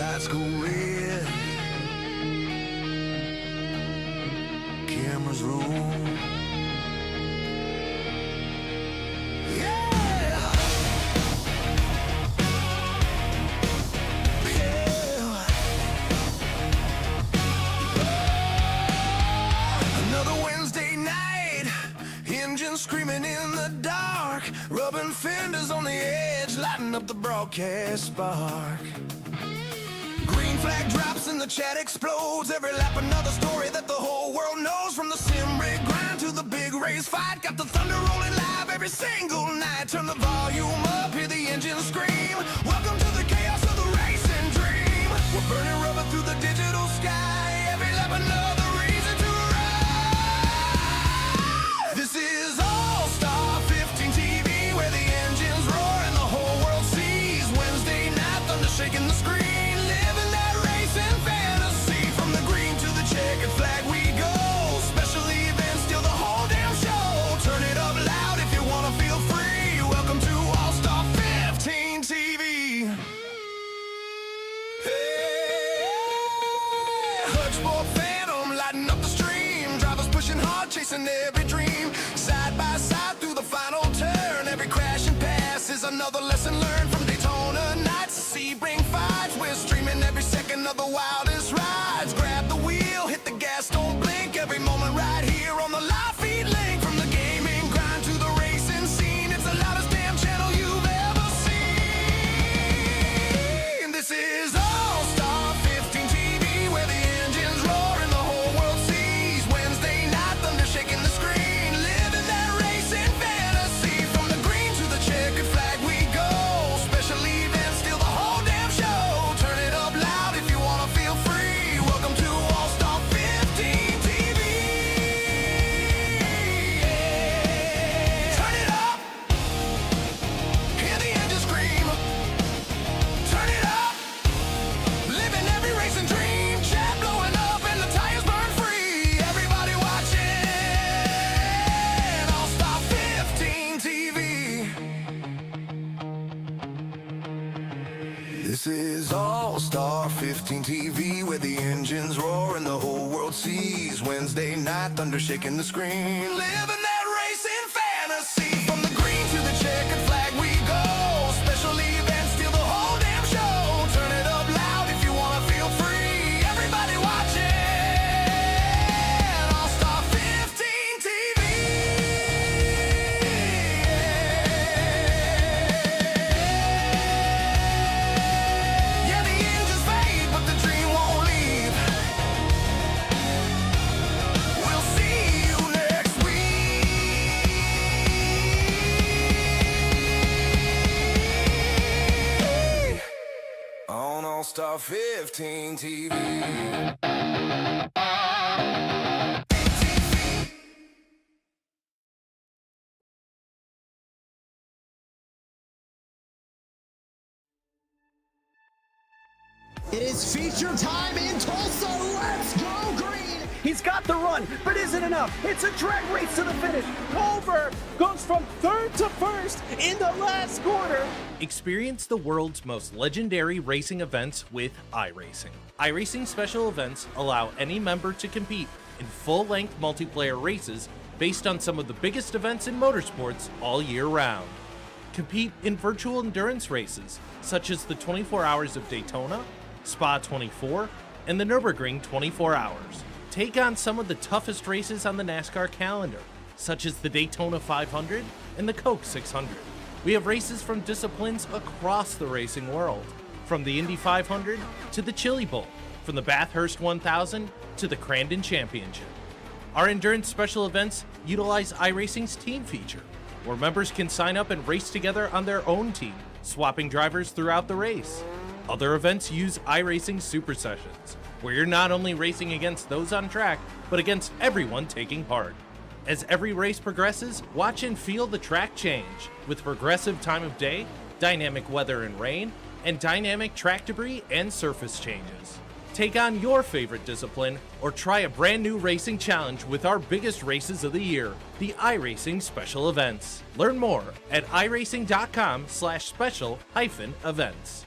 Lights go red, cameras roll. Screaming in the dark, rubbing fenders on the edge, lighting up the broadcast spark. Green flag drops and the chat explodes. Every lap another story that the whole world knows. From the sim rig grind to the big race fight, got the thunder rolling live every single night. Turn the volume up, hear the engine scream. Welcome to the chaos of the racing dream. We're burning rubber through the digital sky. Every lap another reason to ride. This is All-Star 15 TV, where the engines roar and the whole world sees. Wednesday night, thunder shaking the screen. Living that racing fantasy. From the green to the checkered flag we go. Special events, still the whole damn show. Turn it up loud if you wanna feel free. Welcome to All-Star 15 TV. Hutchboard Phantom lighting up the stream. Drivers pushing hard, chasing every dream. Side by side through the final turn. Every crash and pass is another lesson learned. From Daytona nights to Sebring fights, we're streaming every second of the wildest rides. Grab the wheel, hit the gas, don't blink. Every moment right here on the live feed link. From the gaming grind to the racing scene, it's the loudest damn channel you've ever seen. This is All-Star 15 TV, where the engines roar and the whole world sees. Wednesday night, thunder shaking the screen. Living that racing fantasy. From the green to the checkered flag we go. Special events, still the whole damn show. Turn it up loud if you wanna feel free. Welcome to All-Star 15 TV. Turn it up. Hear the engine scream. Turn it up. Living every racing dream. Chat blowing up and the tires burn free. Everybody watching All-Star 15 TV. This is All-Star 15 TV, where the engines roar and the whole world sees. Wednesday night, thunder shaking the screen. Living that racing fantasy. From the green to the checkered flag we go. Special events, still the whole damn show. Turn it up loud if you wanna feel free. Everybody watching All-Star 15 TV. Yeah, the engines fade, but the dream won't leave. We'll see you next week on All-Star 15 TV. It is feature time in Tulsa. Let's go green. He's got the run, but isn't enough. It's a drag race to the finish. Goldberg goes from third to first in the last quarter. Experience the world's most legendary racing events with iRacing. iRacing special events allow any member to compete in full-length multiplayer races based on some of the biggest events in motorsports all year round. Compete in virtual endurance races such as the 24 Hours of Daytona, Spa 24, and the Nürburgring 24 Hours. Take on some of the toughest races on the NASCAR calendar, such as the Daytona 500 and the Coke 600. We have races from disciplines across the racing world, from the Indy 500 to the Chili Bowl, from the Bathurst 1000 to the Crandon Championship. Our endurance special events utilize iRacing's team feature, where members can sign up and race together on their own team, swapping drivers throughout the race. Other events use iRacing Super Sessions, where you're not only racing against those on track, but against everyone taking part. As every race progresses, watch and feel the track change, with progressive time of day, dynamic weather and rain, and dynamic track debris and surface changes. Take on your favorite discipline, or try a brand new racing challenge with our biggest races of the year, the iRacing Special Events. Learn more at iracing.com/special-events.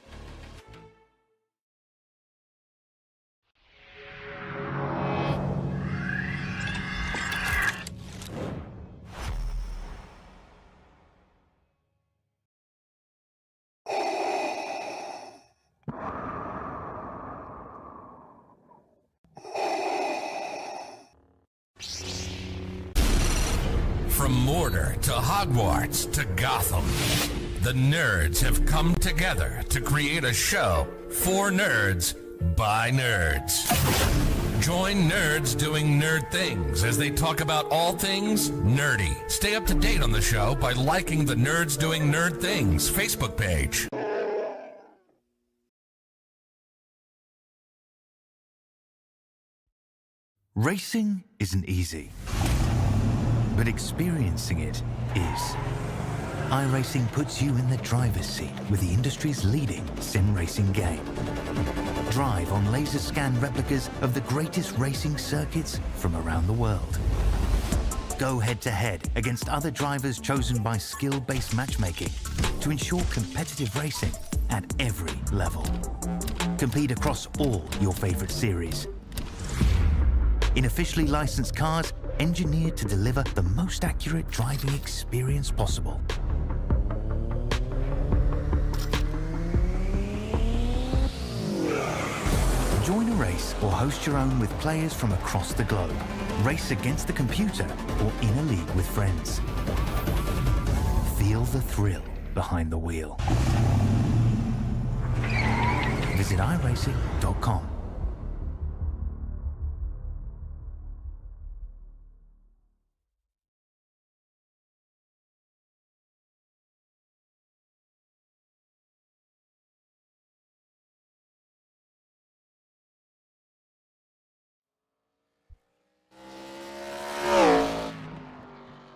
From Mordor to Hogwarts to Gotham, the nerds have come together to create a show for nerds by nerds. Join nerds doing nerd things as they talk about all things nerdy. Stay up to date on the show by liking the Nerds Doing Nerd Things Facebook page. Racing isn't easy, but experiencing it is. iRacing puts you in the driver's seat with the industry's leading sim racing game. Drive on laser scan replicas of the greatest racing circuits from around the world. Go head to head against other drivers chosen by skill-based matchmaking to ensure competitive racing at every level. Compete across all your favorite series in officially licensed cars engineered to deliver the most accurate driving experience possible. Join a race or host your own with players from across the globe. Race against the computer or in a league with friends. Feel the thrill behind the wheel. Visit iRacing.com.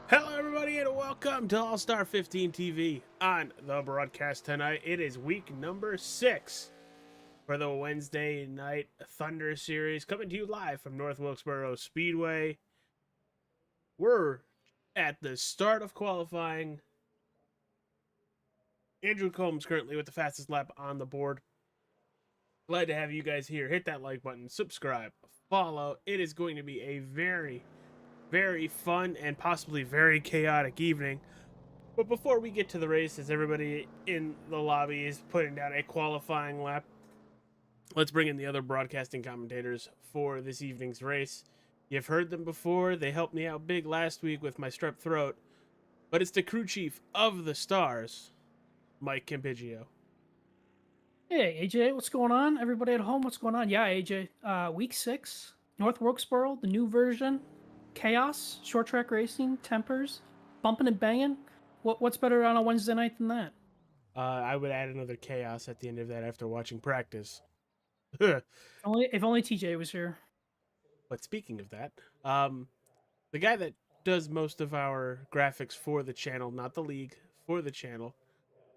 Hello, everybody, and welcome to All Star 15 TV. On the broadcast tonight, it is week number 6 for the Wednesday Night Thunder Series, coming to you live from North Wilkesboro Speedway. We're at the start of qualifying. Andrew Combs currently with the fastest lap on the board. Glad to have you guys here. Hit that like button, subscribe, follow. It is going to be a very fun and possibly very chaotic evening. But before we get to the race, as everybody in the lobby is putting down a qualifying lap, let's bring in the other broadcasting commentators for this evening's race. You've heard them before. They helped me out big last week with my strep throat. But it's the crew chief of the Stars, Mike Campiggio. Hey, AJ, what's going on? Everybody at home, what's going on? Yeah, AJ, week 6, North Wilkesboro, the new version, chaos, short track racing, tempers, bumping and banging. What's better on a Wednesday night than that? I would add another chaos at the end of that after watching practice. If only TJ was here. But speaking of that, the guy that does most of our graphics for the channel, not the league, for the channel,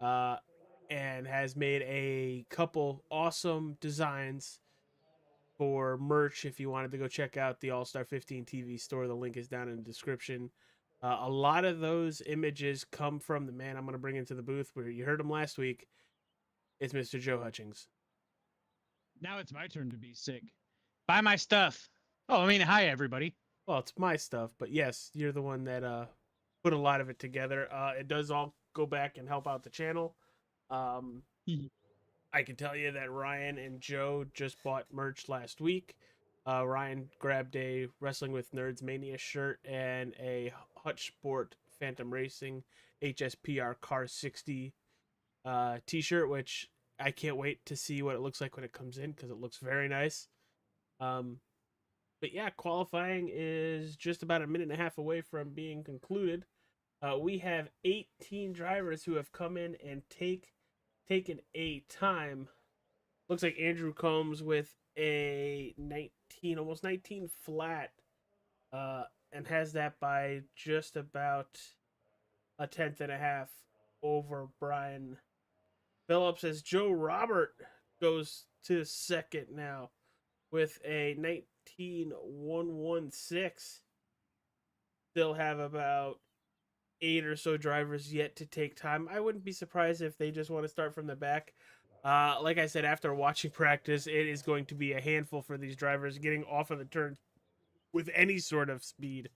and has made a couple awesome designs for merch. If you wanted to go check out the All Star 15 TV store, the link is down in the description. A lot of those images come from the man I'm going to bring into the booth, where you heard him last week. It's Mr. Joe Hutchings. Now it's my turn to be sick. Buy my stuff. Oh, I mean, hi, everybody. Well, it's my stuff, but yes, you're the one that put a lot of it together. It does all go back and help out the channel. I can tell you that Ryan and Joe just bought merch last week. Ryan grabbed a Wrestling with Nerds Mania shirt and a Hutch Sport Phantom Racing HSPR Car 60 t-shirt, which I can't wait to see what it looks like when it comes in, because it looks very nice. But yeah, qualifying is just about a minute and a half away from being concluded. We have 18 drivers who have come in and taken a time. Looks like Andrew Combs with a 19, almost 19 flat, and has that by just about a tenth and a half over Brian Phillips, as Joe Robert goes to second now with a 19.116. Still have about 8 or so drivers yet to take time. I wouldn't be surprised if they just want to start from the back. Like I said, after watching practice, it is going to be a handful for these drivers getting off of the turn with any sort of speed.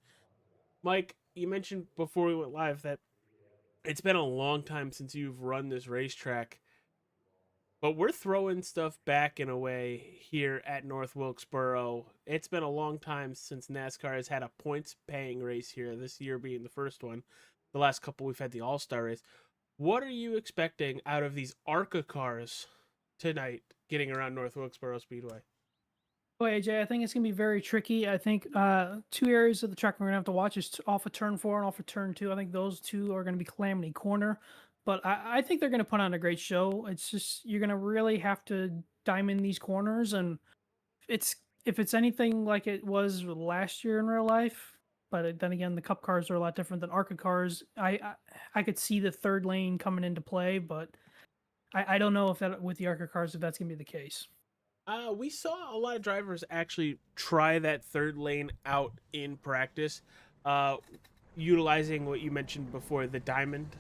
Mike, you mentioned before we went live that it's been a long time since you've run this racetrack. But we're throwing stuff back in a way here at North Wilkesboro. It's been a long time since NASCAR has had a points-paying race here, this year being the first one. The last couple we've had the All-Star race. What are you expecting out of these ARCA cars tonight getting around North Wilkesboro Speedway? Well, AJ, I think it's going to be very tricky. I think two areas of the track we're going to have to watch is off of turn 4 and off of turn 2. I think those two are going to be Calamity Corner. But I think they're going to put on a great show. It's just you're going to really have to diamond these corners. And if it's anything like it was last year in real life, but then again, the Cup cars are a lot different than ARCA cars. I could see the third lane coming into play, but I don't know if that with the ARCA cars, if that's going to be the case. We saw a lot of drivers actually try that third lane out in practice, utilizing what you mentioned before, the diamond,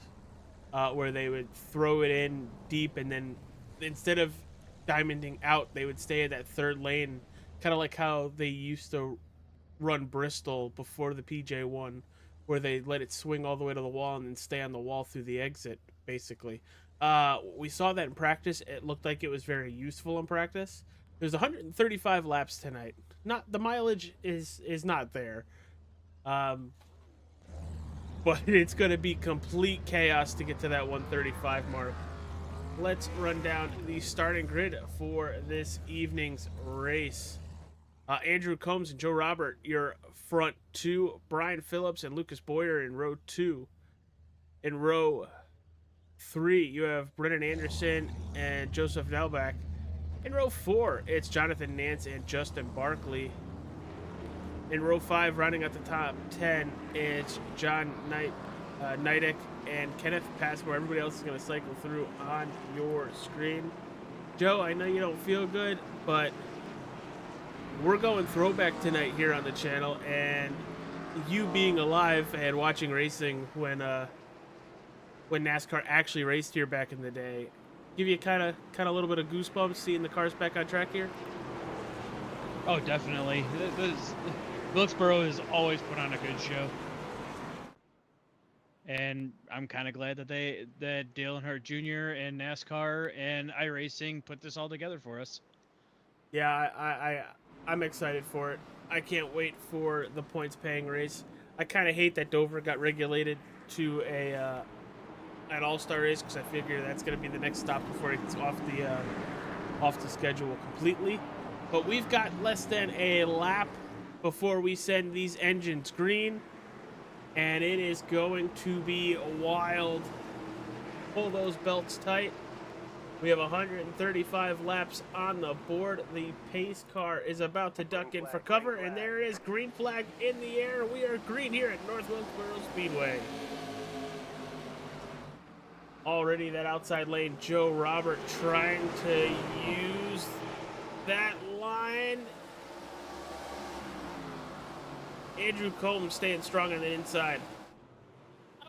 where they would throw it in deep, and then instead of diamonding out, they would stay at that third lane, kind of like how they used to run Bristol before the PJ1, where they let it swing all the way to the wall and then stay on the wall through the exit, basically. We saw that in practice. It looked like it was very useful in practice. There's 135 laps tonight. Not the mileage is not there, but it's going to be complete chaos to get to that 135 mark. Let's run down the starting grid for this evening's race. Andrew Combs and Joe Robert, your front two. Brian Phillips and Lucas Boyer in row 2. In row 3, you have Brennan Anderson and Joseph Nelbeck. In row 4, it's Jonathan Nance and Justin Barkley. In row 5, rounding out the top 10, it's John Neidick and Kenneth Passmore. Everybody else is going to cycle through on your screen. Joe, I know you don't feel good, but we're going throwback tonight here on the channel, and you being alive and watching racing when NASCAR actually raced here back in the day, give you kind of a little bit of goosebumps seeing the cars back on track here? Oh, definitely. Wilkesboro has always put on a good show, and I'm kind of glad that Dale Earnhardt Jr. and NASCAR and iRacing put this all together for us. Yeah, I'm excited for it. I can't wait for the points-paying race. I kind of hate that Dover got regulated to an all-star race, because I figure that's going to be the next stop before it gets off the schedule completely. But we've got less than a lap before we send these engines green, and it is going to be wild. Pull those belts tight. We have 135 laps on the board. The pace car is about to duck in for cover, and there it is, green flag in the air. We are green here at North Wilkesboro Speedway. Already that outside lane, Joe Robert trying to use that line. Andrew Combs staying strong on the inside.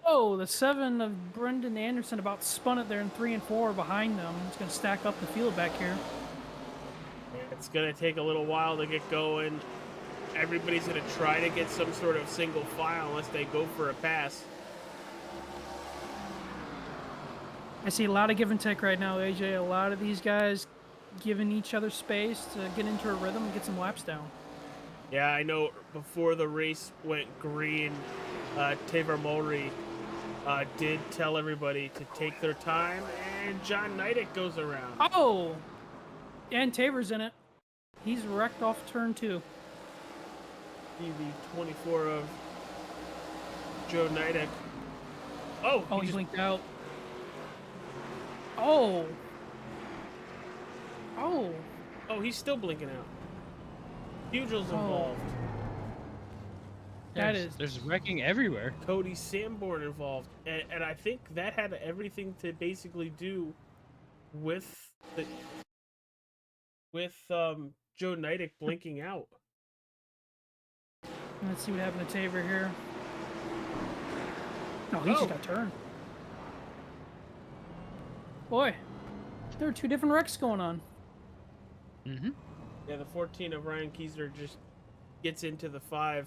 Oh, the 7 of Brendan Anderson about spun it there in 3 and 4 behind them. It's going to stack up the field back here. It's going to take a little while to get going. Everybody's going to try to get some sort of single file unless they go for a pass. I see a lot of give and take right now, AJ. A lot of these guys giving each other space to get into a rhythm and get some laps down. Yeah, I know before the race went green, Taver Mulry did tell everybody to take their time, and John Neidick goes around. Oh! And Taver's in it. He's wrecked off turn 2. The 24 of Joe Neidick. Oh, he blinked out. Oh! Oh! Oh, he's still blinking out. Hugel's involved. There's wrecking everywhere. Cody Sanborn involved, and I think that had everything to basically do with Joe Neidick blinking out. Let's see what happened to Taver here. No, he just got turned. Boy, there are 2 different wrecks going on. Mm-hmm. Yeah, the 14 of Ryan Kieser just gets into the 5.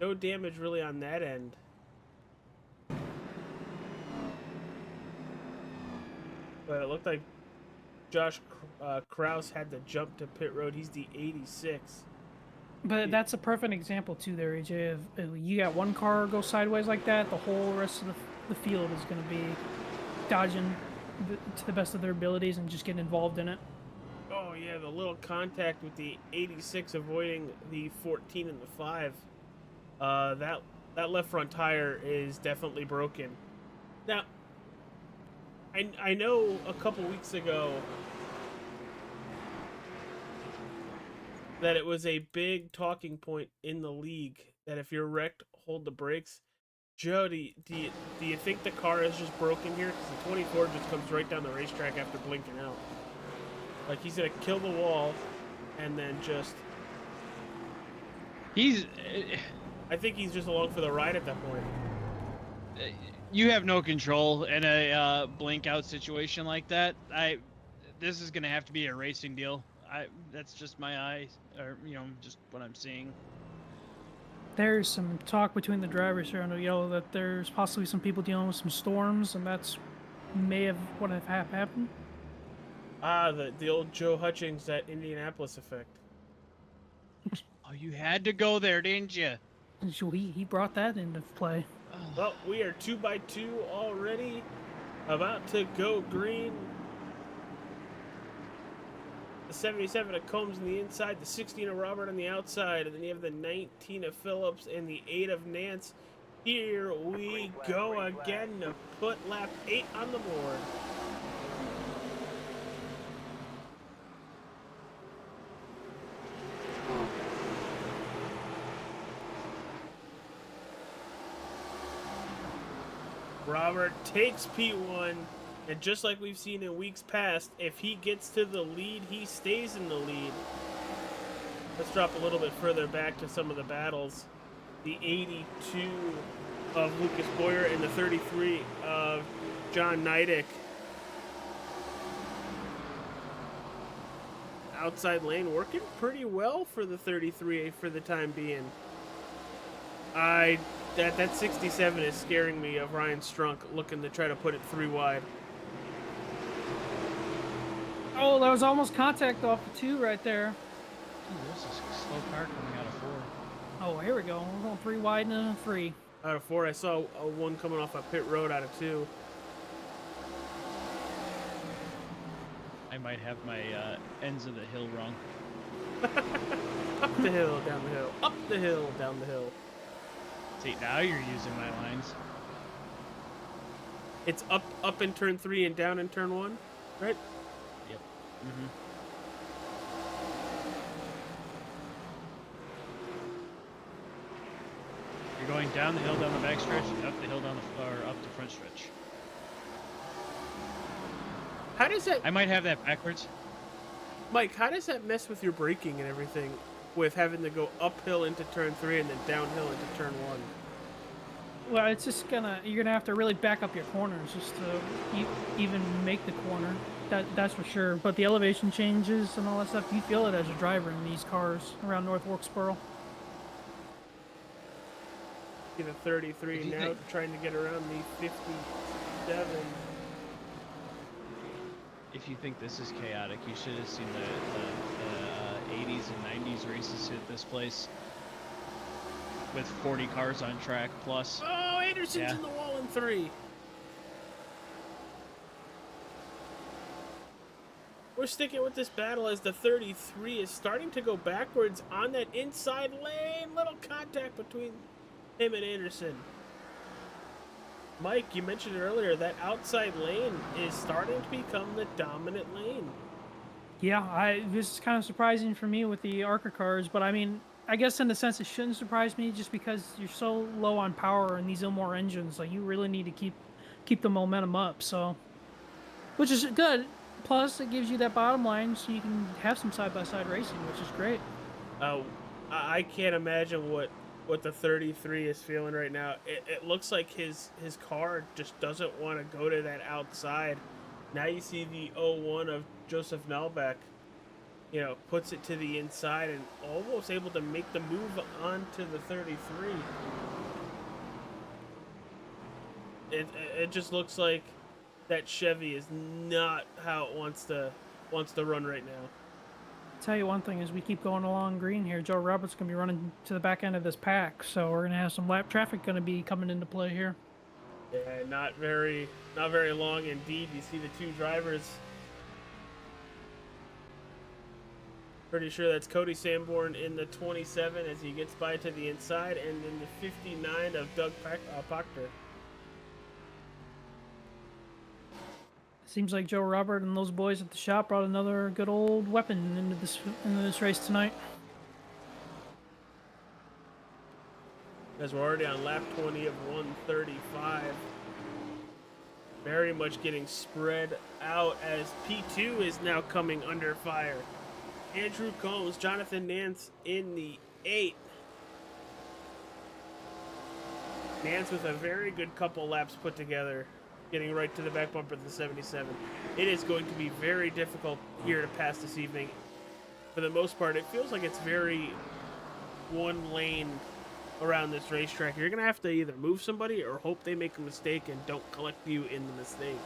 No damage really on that end. But it looked like Josh Kraus had to jump to pit road. He's the 86. But that's a perfect example too there, AJ. If you got one car go sideways like that, the whole rest of the field is going to be dodging to the best of their abilities and just getting involved in it. Oh yeah, the little contact with the 86 avoiding the 14 and the 5. That left front tire is definitely broken. Now, I know a couple weeks ago that it was a big talking point in the league that if you're wrecked, hold the brakes. Joe, do you think the car is just broken here? Because the 24 just comes right down the racetrack after blinking out. Like he's gonna kill the wall, and then just. I think he's just along for the ride at that point. You have no control in a blink out situation like that. This is gonna have to be a racing deal. That's just my eyes, or just what I'm seeing. There's some talk between the drivers here on the yellow that there's possibly some people dealing with some storms, and that's may have what have happened. The old Joe Hutchings, that Indianapolis effect. Oh, you had to go there, didn't you? So he brought that into play. Well, we are 2x2 already, about to go green. The 77 of Combs on the inside, the 16 of Robert on the outside, and then you have the 19 of Phillips and the 8 of Nance. Here we go again to put lap 8 on the board. Robert takes P1, and just like we've seen in weeks past, if he gets to the lead, he stays in the lead. Let's drop a little bit further back to some of the battles. The 82 of Lucas Boyer and the 33 of John Neidick. Outside lane working pretty well for the 33 for the time being. That 67 is scaring me of Ryan Strunk looking to try to put it 3 wide. Oh, that was almost contact off the 2 right there. Ooh, this is a slow car coming out of 4. Oh, here we go. We're going 3 wide and a 3. Out of 4, I saw a 1 coming off a pit road out of 2. I might have my ends of the hill wrong. Up the hill, down the hill, up the hill, down the hill. See, now you're using my lines. It's up in turn 3 and down in turn 1, right? Yep. Mm-hmm. You're going down the hill, down the back stretch, and up the hill, up the front stretch. How does that... I might have that backwards. Mike, how does that mess with your braking and everything, with having to go uphill into turn 3 and then downhill into turn 1? Well, it's just you're gonna have to really back up your corners just to even make the corner. That's for sure. But the elevation changes and all that stuff, you feel it as a driver in these cars around North Wilkesboro. See the 33 now trying to get around the 57. If you think this is chaotic, you should have seen the 80s and 90s races hit this place with 40 cars on track plus. Oh, Anderson's in the wall in 3. We're sticking with this battle as the 33 is starting to go backwards on that inside lane. Little contact between him and Anderson. Mike, you mentioned it earlier, that outside lane is starting to become the dominant lane. Yeah, this is kind of surprising for me with the ARCA cars, but I mean, I guess in a sense it shouldn't surprise me just because you're so low on power in these Ilmore engines. Like, you really need to keep the momentum up, so, which is good. Plus, it gives you that bottom line so you can have some side-by-side racing, which is great. I can't imagine what the 33 is feeling right now. It looks like his car just doesn't want to go to that outside. Now you see the 01 of Joseph Nalbeck, puts it to the inside and almost able to make the move onto the 33. It just looks like that Chevy is not how it wants to wants to run right now. Tell you one thing, as we keep going along green here, Joe Roberts going to be running to the back end of this pack, so we're going to have some lap traffic going to be coming into play here. Yeah, not very long indeed. You see the two drivers. Pretty sure that's Cody Sanborn in the 27 as he gets by to the inside, and then the 59 of Doug Proctor. Seems like Joe Robert and those boys at the shop brought another good old weapon into this race tonight. As we're already on lap 20 of 135. Very much getting spread out as P2 is now coming under fire. Andrew Combs, Jonathan Nance in the 8. Nance with a very good couple laps put together, getting right to the back bumper of the 77. It is going to be very difficult here to pass this evening. For the most part, it feels like it's very one lane around this racetrack. You're going to have to either move somebody or hope they make a mistake and don't collect you in the mistake.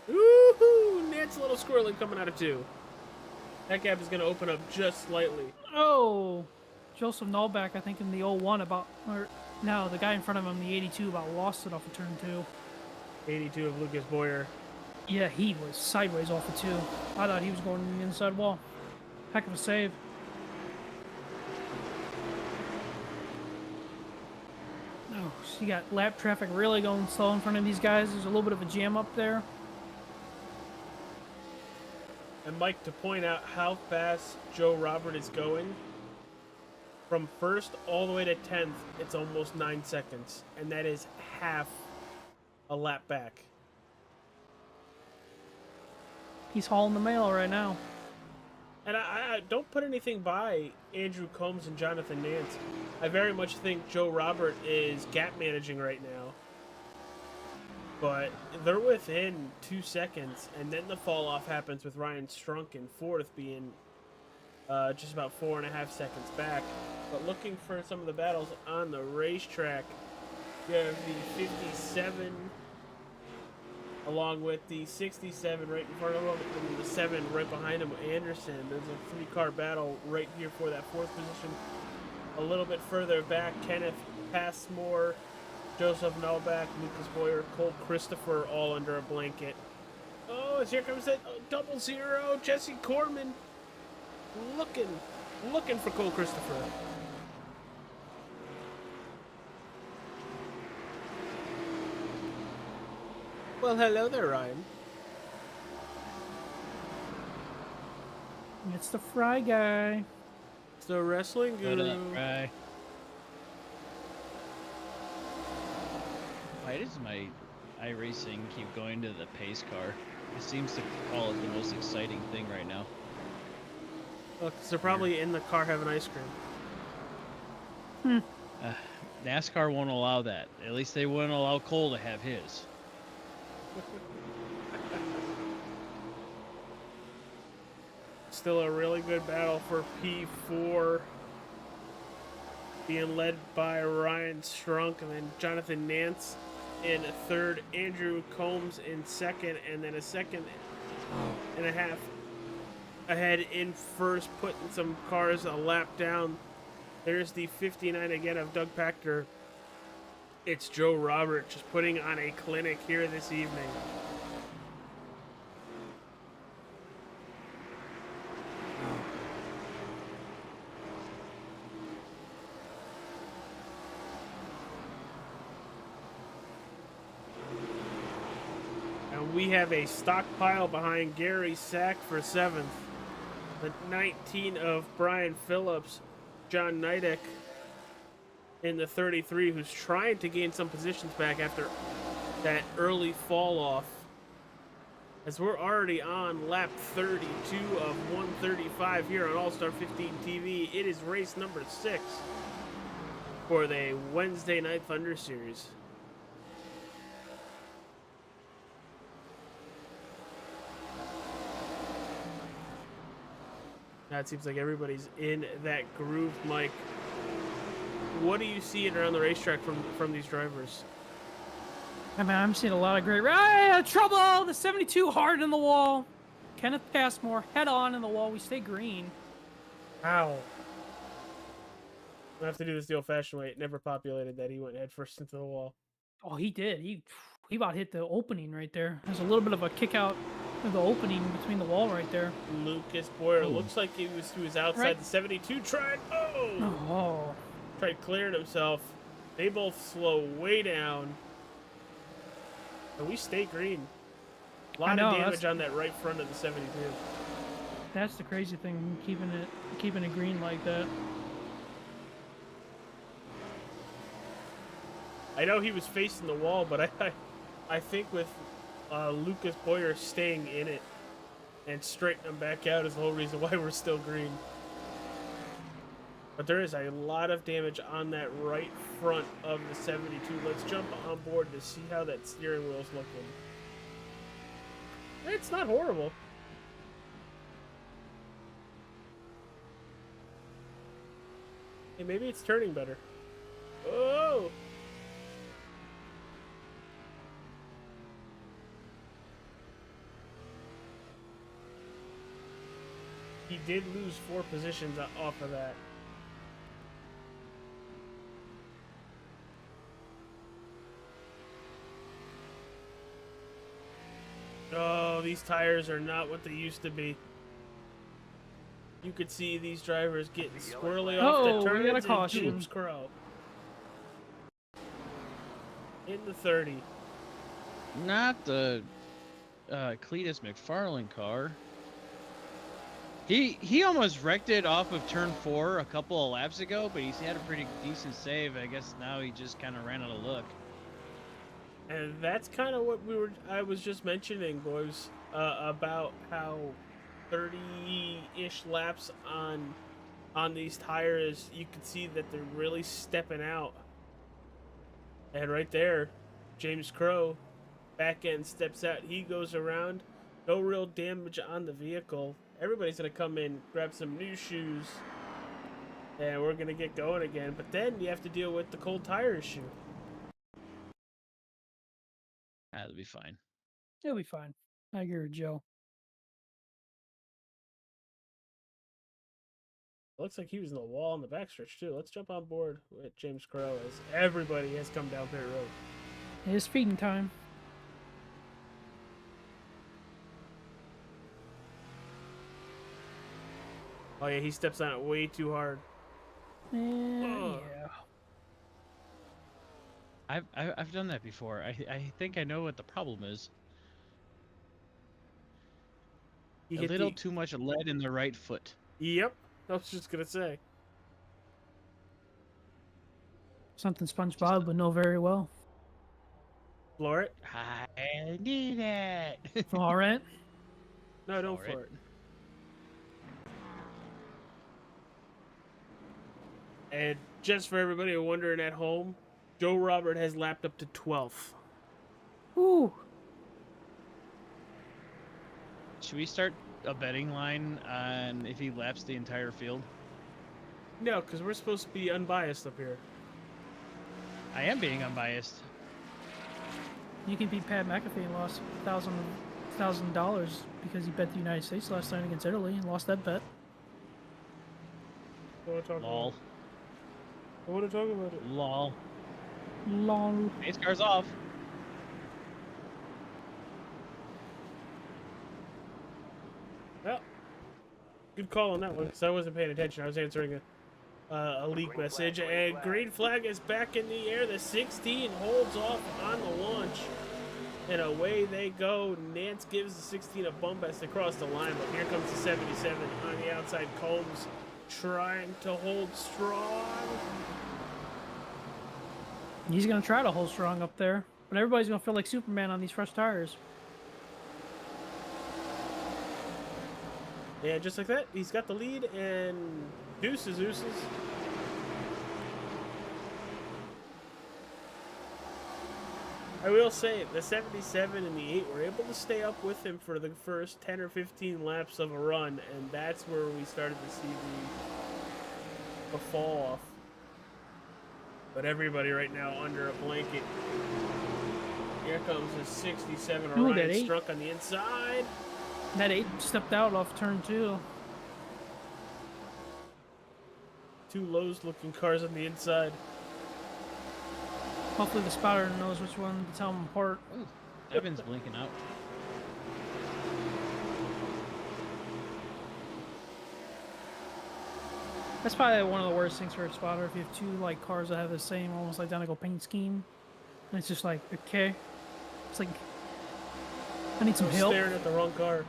Woohoo! Nance a little squirrely coming out of 2. That gap is going to open up just slightly. Oh, Joseph Nullback, I think in the 01 no, the guy in front of him, the 82, about lost it off of turn 2. 82 of Lucas Boyer. Yeah, he was sideways off of 2. I thought he was going in the inside wall. Heck of a save. Oh, so you got lap traffic really going slow in front of these guys. There's a little bit of a jam up there. And Mike, to point out how fast Joe Robert is going, from first all the way to 10th, it's almost 9 seconds. And that is half a lap back. He's hauling the mail right now. And I don't put anything by Andrew Combs and Jonathan Nance. I very much think Joe Robert is gap managing right now. But they're within 2 seconds, and then the fall off happens with Ryan Strunk in 4th being just about 4.5 seconds back. But looking for some of the battles on the racetrack, you have the 57 along with the 67 right in front of him, and the 7 right behind him, Anderson. There's a 3-car battle right here for that 4th position. A little bit further back, Kenneth Passmore, Joseph Nullback, Lucas Boyer, Cole Christopher, all under a blanket. Oh, here comes that 00, Jesse Corman. Looking for Cole Christopher. Well, hello there, Ryan. It's the Fry guy. It's the wrestling guru. Right. Why does my iRacing keep going to the pace car? It seems to call it the most exciting thing right now. Look, they're probably in the car having ice cream. NASCAR won't allow that. At least they wouldn't allow Cole to have his. Still a really good battle for P4. Being led by Ryan Strunk, and then Jonathan Nance in 3rd, Andrew Combs in 2nd, and then a 2.5 seconds ahead in 1st, putting some cars a lap down. There's the 59 again of Doug Pachter. It's Joe Robert just putting on a clinic here this evening. And we have a stockpile behind Gary Sack for 7th. The 19 of Brian Phillips, John Nidek in the 33, who's trying to gain some positions back after that early fall off. As we're already on lap 32 of 135 here on All-Star 15 TV. It is race number 6 for the Wednesday Night Thunder Series. Now it seems like everybody's in that groove, Mike. what are you seeing around the racetrack from these drivers? I mean, I'm seeing a lot of great. Ah, trouble! The 72 hard in the wall. Kenneth Passmore head on in the wall. We stay green. Ow. I have to do this the old-fashioned way. It never populated that he went head first into the wall. Oh, he did. He about hit the opening right there. There's a little bit of a kick out of the opening between the wall right there. Lucas Boyer looks like he was outside Right. the 72. Tried. Oh. Tried clearing himself. They both slow way down. And we stay green. A lot of damage on that right front of the 72. That's the crazy thing, keeping it green like that. I know he was facing the wall, but I think with Lucas Boyer staying in it and straightening him back out is the whole reason why we're still green. But there is a lot of damage on that right front of the 72. Let's jump on board to see how that steering wheel's looking. It's not horrible. Hey, maybe it's turning better. Oh! He did lose 4 positions off of that. Oh, these tires are not what they used to be. You could see these drivers getting squirrely off the turns. We got a caution. James Crow in the 30. Not the Cletus McFarlane car. He almost wrecked it off of turn 4 a couple of laps ago, but he's had a pretty decent save. I guess now he just kind of ran out of luck. And that's kind of what I was just mentioning, boys, about how 30-ish laps on these tires, you can see that they're really stepping out. And right there, James Crow, back end steps out. He goes around. No real damage on the vehicle. Everybody's going to come in, grab some new shoes, and we're going to get going again. But then you have to deal with the cold tire issue. That'll be fine. It'll be fine. I agree with Joe. Looks like he was in the wall in the backstretch, too. Let's jump on board with James Crow as everybody has come down pit road. It is feeding time. Oh, yeah, he steps on it way too hard. Yeah. I've done that before. I think I know what the problem is. He A hit little too much lead in the right foot. Yep, I was just going to say. Something SpongeBob would know very well. Floor it? I need it. All right. No, don't Floor floor it. And just for everybody wondering at home, Joe Robert has lapped up to 12th. Ooh. Should we start a betting line on if he laps the entire field? No, because we're supposed to be unbiased up here. I am being unbiased. You can beat Pat McAfee and lost $1,000 because he bet the United States last night against Italy and lost that bet. I want to talk Lol. about it. I want to talk about it. Lol. Long. Pace car's off. Well, good call on that one because I wasn't paying attention. I was answering a leak message. And green flag is back in the air. The 16 holds off on the launch. And away they go. Nance gives the 16 a bump as they cross the line. But here comes the 77 on the outside. Combs trying to hold strong. He's going to try to hold strong up there. But everybody's going to feel like Superman on these fresh tires. And just like that, he's got the lead, and deuces. I will say, the 77 and the 8 were able to stay up with him for the first 10 or 15 laps of a run, and that's where we started to see the fall off. But everybody right now under a blanket. Here comes a 67 Ooh, Orion that 8. Struck on the inside. That 8 stepped out off turn 2. Two Lowe's looking cars on the inside. Hopefully the spotter knows which one to tell them apart. Ooh, Devin's blinking out. That's probably one of the worst things for a spotter if you have two like cars that have the same almost identical paint scheme. And it's just like, okay. It's like I need some help. Staring at the wrong car.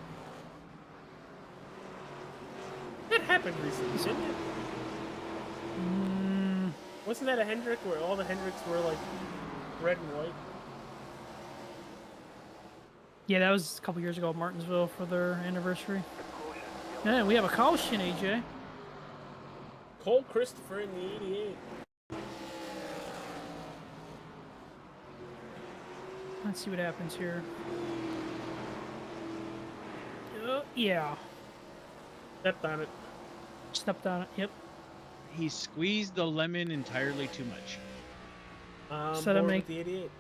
That happened recently, didn't it? Wasn't that a Hendrick where all the Hendricks were like red and white? Yeah, that was a couple years ago at Martinsville for their anniversary. Yeah, we have a caution, AJ. Cole Christopher in the 88. Let's see what happens here. Yeah. Stepped on it. Stepped on it, yep. He squeezed the lemon entirely too much. So to Board make- with the 88.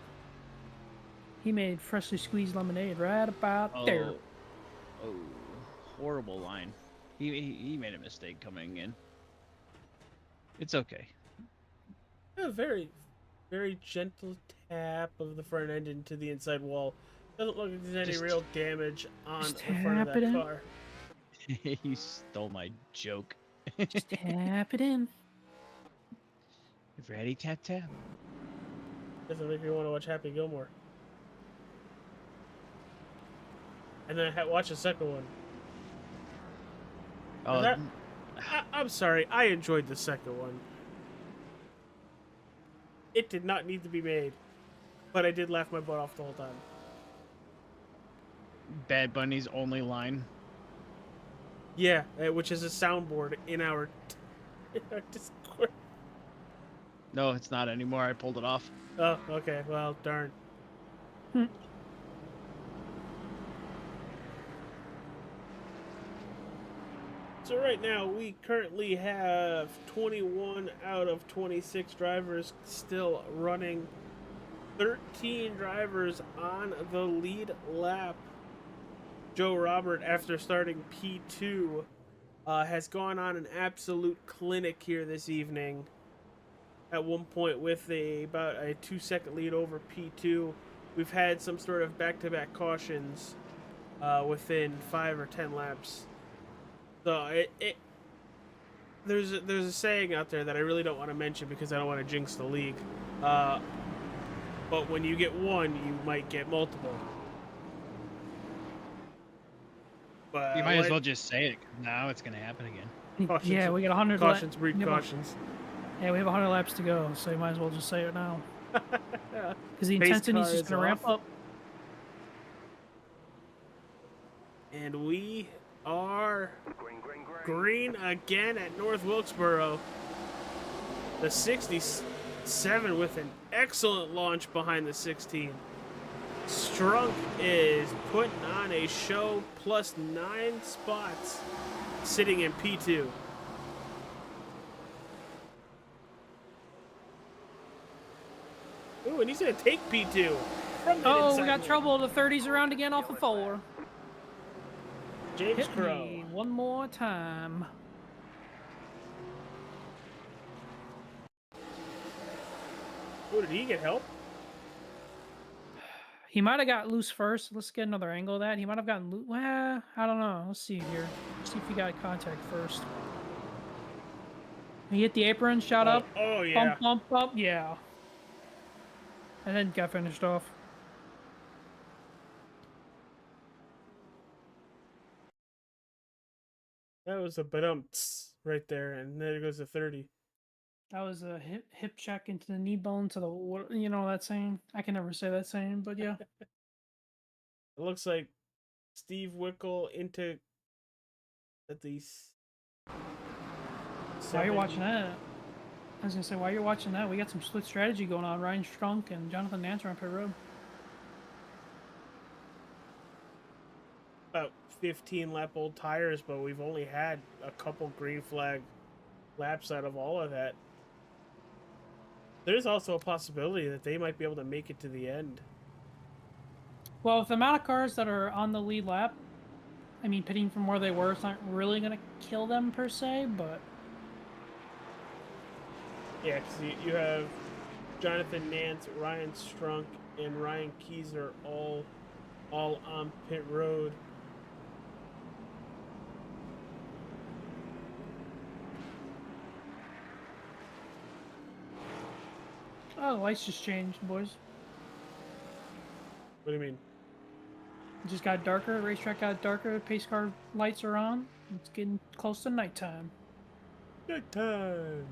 He made freshly squeezed lemonade right about there. Oh, horrible line. He made a mistake coming in. It's okay. A very, very gentle tap of the front end into the inside wall. Doesn't look like there's any Just- real damage on the just front of tap it that in. car. You stole my joke. Just tap it in. Ready, tap tap. Doesn't make me want to watch Happy Gilmore. And then watch the second one. Oh, That- I'm sorry, I enjoyed the second one. It did not need to be made, but I did laugh my butt off the whole time. Bad Bunny's only line. Yeah, which is a soundboard in our Discord. No, it's not anymore. I pulled it off. Oh, okay. Well, darn. So right now, we currently have 21 out of 26 drivers still running. 13 drivers on the lead lap. Joe Robert, after starting P2, has gone on an absolute clinic here this evening. At one point with about a 2-second lead over P2. We've had some sort of back-to-back cautions within 5 or 10 laps. So there's a saying out there that I really don't want to mention because I don't want to jinx the league. But when you get one, you might get multiple. But You might as well just say it. 'Cause now it's gonna happen again. Cautions- Yeah, we got 100 cautions breed yeah, cautions. Yeah, we have 100 laps to go, so you might as well just say it now. Because the Pace intensity is car just is going to ramp off. up. And we are green again at North Wilkesboro. The 67 with an excellent launch behind the 16. Strunk is putting on a show, plus 9 spots, sitting in P2. Ooh, and he's going to take P2 from the Oh, inside we got lane. trouble. The 30's around again off the 4. James Hit Crow. me one more time. Oh, did he get help? He might have got loose first. Let's get another angle of that. He might have gotten loose. Well, I don't know. Let's see here. Let's see if he got contact first. He hit the apron, shot up. Oh, yeah. Bump, bump. Yeah. And then got finished off. That was a badumts right there, and there goes the 30. That was a hip check into the knee bone to the, you know that saying? I can never say that saying, but yeah. It looks like Steve Wickle into at least. While you're watching that, I was gonna say while you're watching that, we got some split strategy going on. Ryan Strunk and Jonathan Nance are on pit road. About 15 lap old tires, but we've only had a couple green flag laps out of all of that. there's also a possibility that they might be able to make it to the end. Well, with the amount of cars that are on the lead lap, I mean, pitting from where they were, it's not really going to kill them per se, but... Yeah, because you have Jonathan Nance, Ryan Strunk, and Ryan Keyser all on pit road. Oh, the lights just changed, boys. What do you mean? It just got darker, racetrack got darker, pace car lights are on. It's getting close to nighttime. Good time.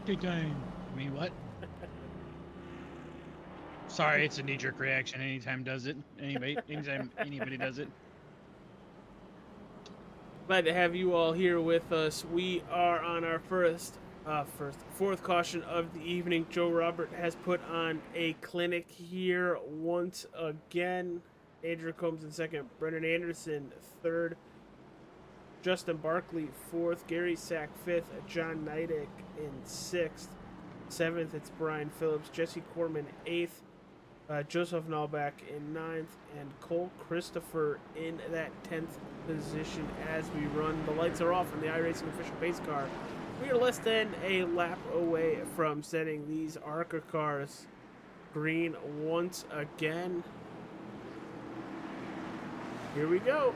Good time. I mean, what? Sorry, it's a knee-jerk reaction. Anytime anytime anybody does it. Glad to have you all here with us. We are on our fourth caution of the evening. Joe Robert has put on a clinic here once again. Andrew Combs in second, Brendan Anderson third, Justin Barkley fourth, Gary Sack fifth, John Neidick in sixth, seventh it's Brian Phillips, Jesse Corman eighth, Joseph Nalback in ninth, and Cole Christopher in that 10th position as we run. The lights are off on the iRacing official pace car. We are less than a lap away from setting these ARCA cars green once again. Here we go.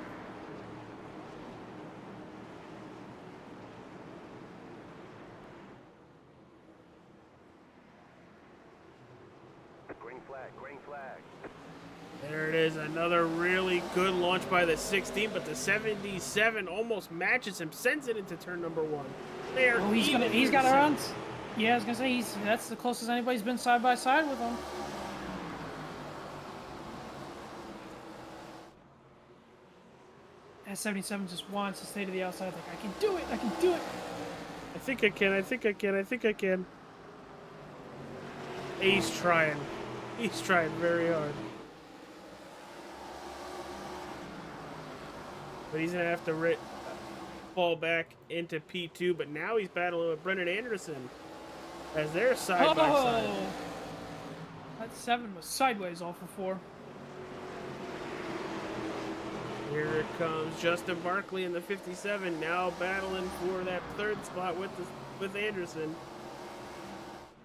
Green flag, green flag. There it is, another really good launch by the 16, but the 77 almost matches him, sends it into turn number one. There, Oh, he's got to run. Yeah, I was gonna say that's the closest anybody's been side by side with him. That 77 just wants to stay to the outside. Like, I can do it. I can do it. I think I can, I think I can, I think I can. He's trying. He's trying very hard. But he's going to have to fall back into P2. But now he's battling with Brendan Anderson as they're side by side. That 7 was sideways off of 4. Here it comes. Justin Barkley in the 57 now battling for that third spot with Anderson.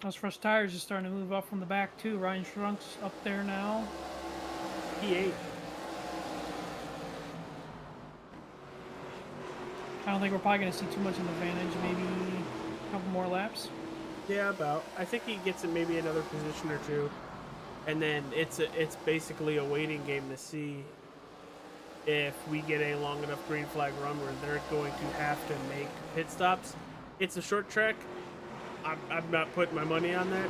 Those fresh tires just starting to move up from the back too. Ryan Schrunk's up there now. P8. I don't think we're probably going to see too much of an advantage. Maybe a couple more laps. Yeah, about. I think he gets in maybe another position or two, and then it's basically a waiting game to see if we get a long enough green flag run where they're going to have to make pit stops. It's a short track. I'm not putting my money on that.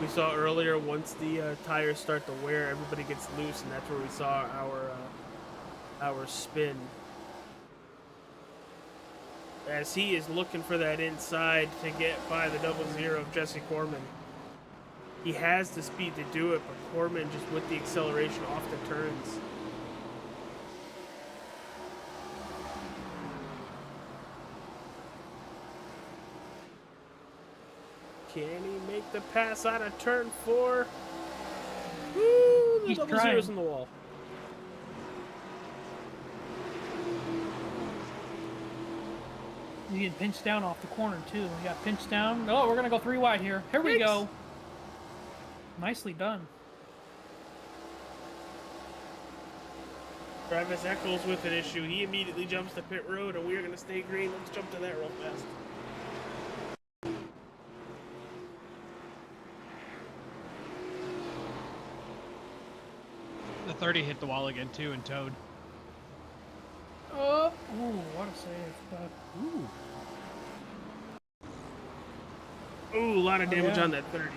We saw earlier, once the tires start to wear, everybody gets loose, and that's where we saw our spin. As he is looking for that inside to get by the 00 of Jesse Corman. He has the speed to do it, but Corman just with the acceleration off the turns. Can he make the pass out of turn 4? Woo! The He's 00's in the wall. He's getting pinched down off the corner too. He got pinched down. Oh, we're gonna go 3 wide here. Here we go. Nicely done. Travis Eccles with an issue. He immediately jumps to pit road, and we are going to stay green. Let's jump to that real fast. The 30 hit the wall again too and towed. Oh, ooh, what a save! Ooh, a lot of damage yeah. on that 30.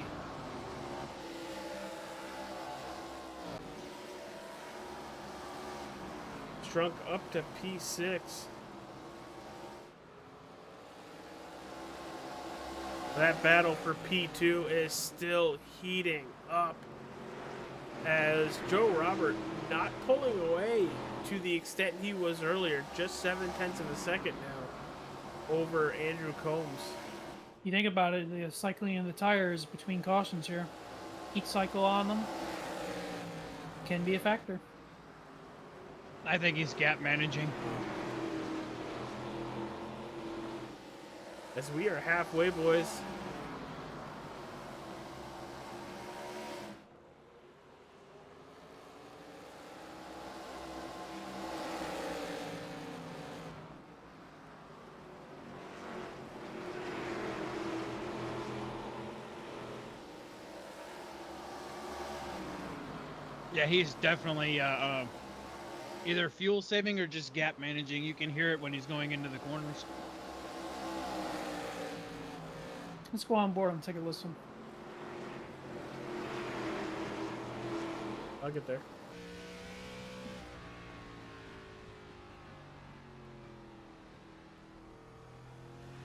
Strunk up to P6. That battle for P2 is still heating up as Joe Robert not pulling away to the extent he was earlier, just 0.7 of a second now over Andrew Combs. You think about it, the cycling of the tires between cautions here, each cycle on them can be a factor. I think he's gap managing. As we are halfway, boys. Yeah, he's definitely either fuel saving or just gap managing. You can hear it when he's going into the corners. Let's go on board and take a listen. I'll get there.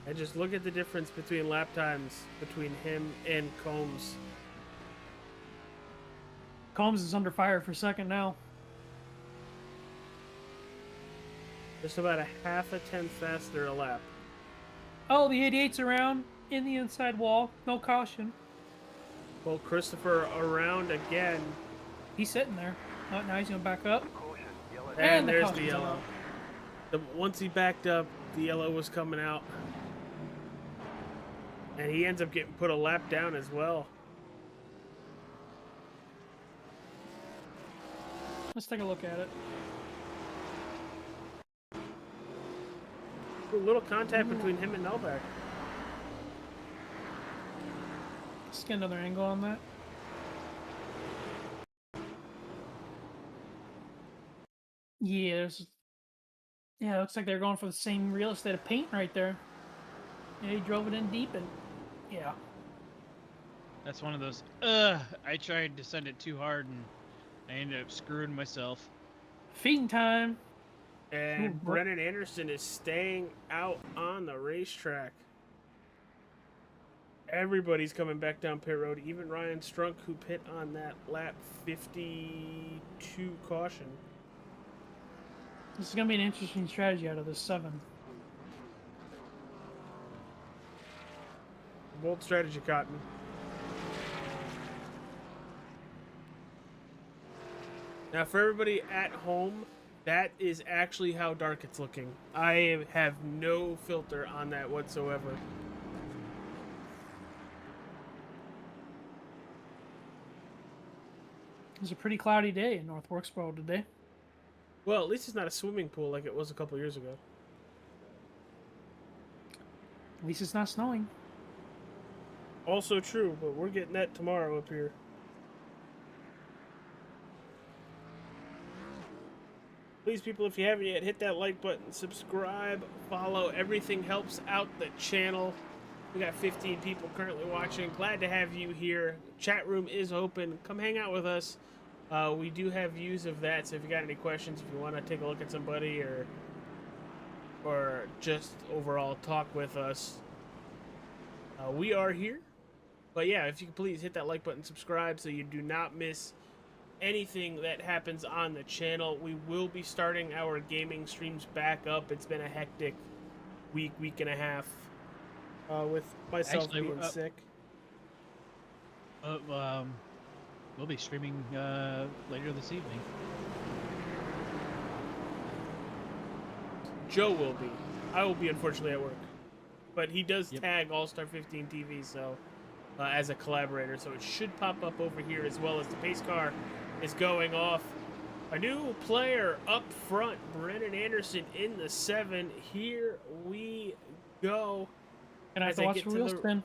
And just look at the difference between lap times between him and Combs. Combs is under fire for second now. Just about a half a tenth faster a lap. Oh, the 88's around in the inside wall. No caution. Well, Christopher around again. He's sitting there. Oh, now he's going to back up. And the there's the caution's yellow. out. Once he backed up, the yellow was coming out. And he ends up getting put a lap down as well. Let's take a look at it. A little contact between him and Novak. Let's get another angle on that. Yeah, it looks like they're going for the same real estate of paint right there. Yeah, he drove it in deep and yeah. That's one of those, I tried to send it too hard and I ended up screwing myself. Feeding time. And Ooh, Brennan Anderson is staying out on the racetrack. Everybody's coming back down pit road. Even Ryan Strunk, who pit on that lap 52 caution. This is going to be an interesting strategy out of this 7. Bold strategy, Cotton. Now, for everybody at home, that is actually how dark it's looking. I have no filter on that whatsoever. It was a pretty cloudy day in North Wilkesboro today. Well, at least it's not a swimming pool like it was a couple years ago. At least it's not snowing. Also true, but we're getting that tomorrow up here. Please, people, if you haven't yet, hit that like button, subscribe, follow. Everything helps out the channel. We got 15 people currently watching. Glad to have you here. Chat room is open. Come hang out with us. We do have views of that, so if you got any questions, if you want to take a look at somebody or just overall talk with us, we are here. But yeah, if you could please hit that like button, subscribe, so you do not miss anything that happens on the channel. We will be starting our gaming streams back up. It's been a hectic week and a half with myself Actually, being sick. We'll be streaming later this evening. Joe will be. I will be, unfortunately, at work. But he does tag All-Star 15 TV, so as a collaborator, so it should pop up over here as well as the pace car is going off. A new player up front, Brennan Anderson in the 7. Here we go. And I have to watch the wheel spin.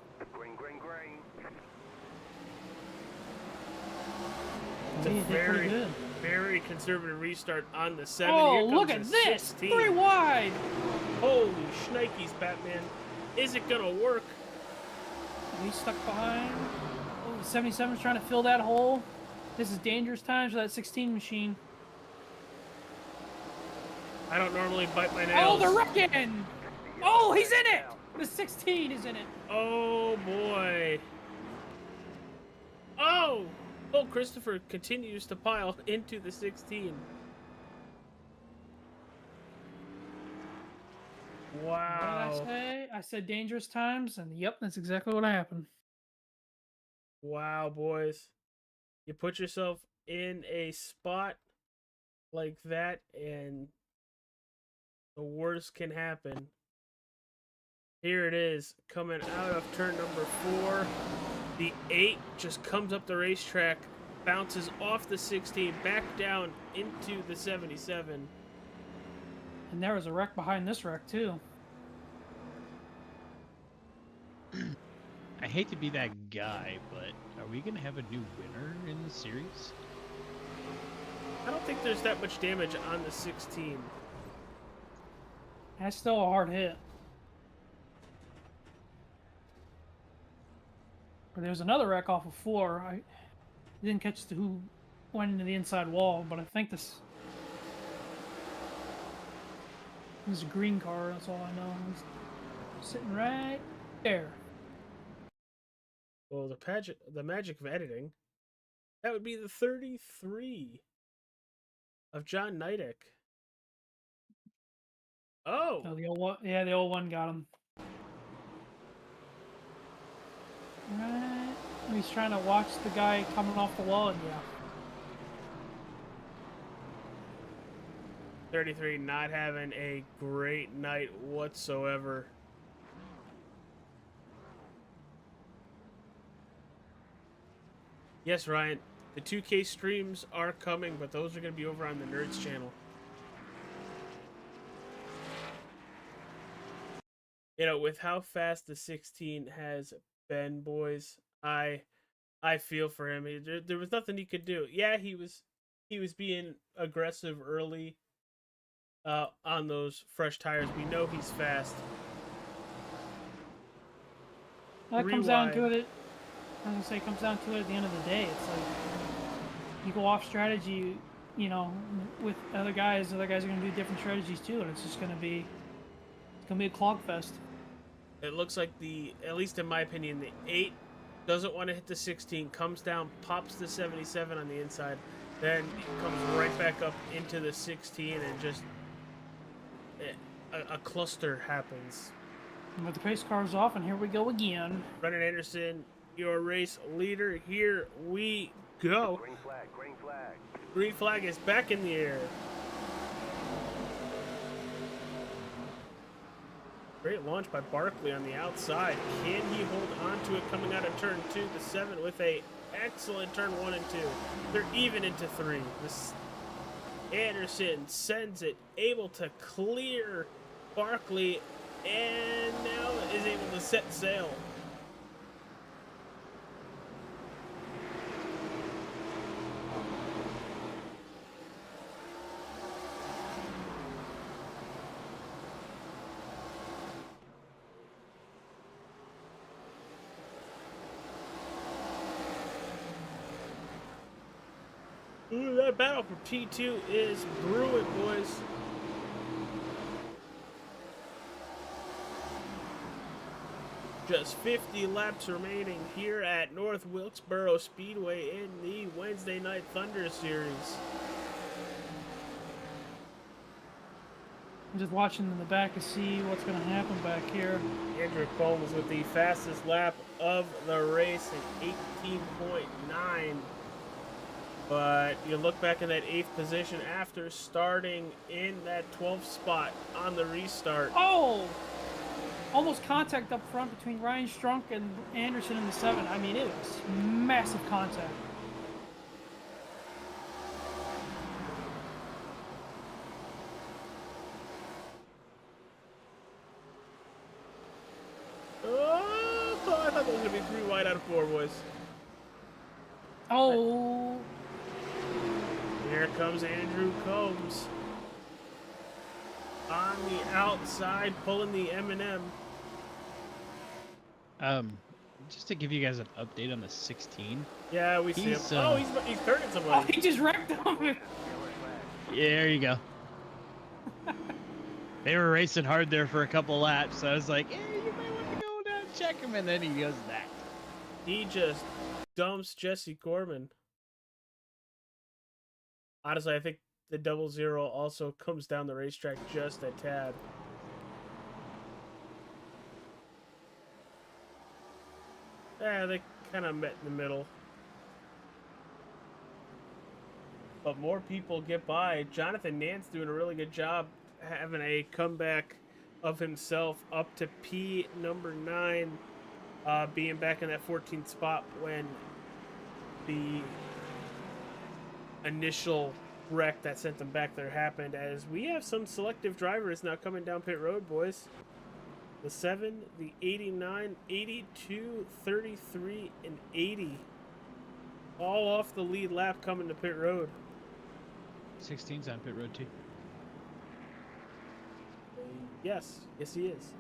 It's a very, very conservative restart on the 7. Oh, Here comes look at the this! 16. 3 wide! Holy shnikes, Batman. Is it going to work? He's stuck behind. Oh, the 77's trying to fill that hole. This is dangerous times for that 16 machine. I don't normally bite my nails. Oh, they're wrecking! Oh, he's in it! The 16 is in it. Oh, boy. Oh! Oh, Christopher continues to pile into the 16. Wow. What did I say? I said dangerous times, and yep, that's exactly what happened. Wow, boys. You put yourself in a spot like that, and the worst can happen. Here it is, coming out of turn number 4. The 8 just comes up the racetrack, bounces off the 16, back down into the 77. And there was a wreck behind this wreck, too. I hate to be that guy, but are we going to have a new winner in the series? I don't think there's that much damage on the 16. That's still a hard hit. But there's another wreck off of 4. I didn't catch who went into the inside wall, but I think this is a green car. That's all I know. It's sitting right there. Well, the magic of editing, that would be the 33 of John Nidick. Oh! Oh, the old one. Yeah, the old one got him. Right. He's trying to watch the guy coming off the wall, and yeah. 33 not having a great night whatsoever. Yes, Ryan, the 2K streams are coming, but those are going to be over on the Nerds channel. You know, with how fast the 16 has been, boys, I feel for him. There was nothing he could do. Yeah, he was being aggressive early on those fresh tires. We know he's fast. That comes down to it. I was gonna say, it comes down to it at the end of the day. It's like you go off strategy, you know, with other guys. Other guys are gonna do different strategies too, and it's just gonna be a clog fest. It looks like at least in my opinion, the 8 doesn't want to hit the 16, comes down, pops the 77 on the inside, then comes right back up into the 16, and just a cluster happens. But the pace car's off, and here we go again. Brennan Anderson, your race leader. Here we go. Green flag, green flag. Green flag is back in the air. Great launch by Barkley on the outside. Can he hold on to it coming out of turn 2? The 7 with a excellent turn 1 and 2. They're even into 3. This Anderson sends it, able to clear Barkley, and now is able to set sail. Ooh, that battle for P2 is brewing, boys. Just 50 laps remaining here at North Wilkesboro Speedway in the Wednesday Night Thunder Series. I'm just watching in the back to see what's going to happen back here. Andrew Combs with the fastest lap of the race at 18.9. But you look back in that 8th position after starting in that 12th spot on the restart. Oh! Almost contact up front between Ryan Strunk and Anderson in the 7. I mean, it was massive contact. Oh, I thought that was going to be 3 wide out of 4, boys. Oh! Here comes Andrew Combs on the outside, pulling the M&M. Just to give you guys an update on the 16. Yeah, we see him. He's, Oh, he's turning Oh, somebody. he just wrecked him! Yeah, there you go. They were racing hard there for a couple laps, so I was like, you might want to go down and check him, and then he goes that. He just dumps Jesse Gorman. Honestly, I think the 00 also comes down the racetrack just a tad. Yeah, they kind of met in the middle. But more people get by. Jonathan Nance doing a really good job having a comeback of himself up to P number 9, being back in that 14th spot when the initial wreck that sent them back there happened. As we have some selective drivers now coming down pit road, boys. The 7, the 89, 82, 33, and 80. All off the lead lap coming to pit road. 16's on pit road too. Yes, he is.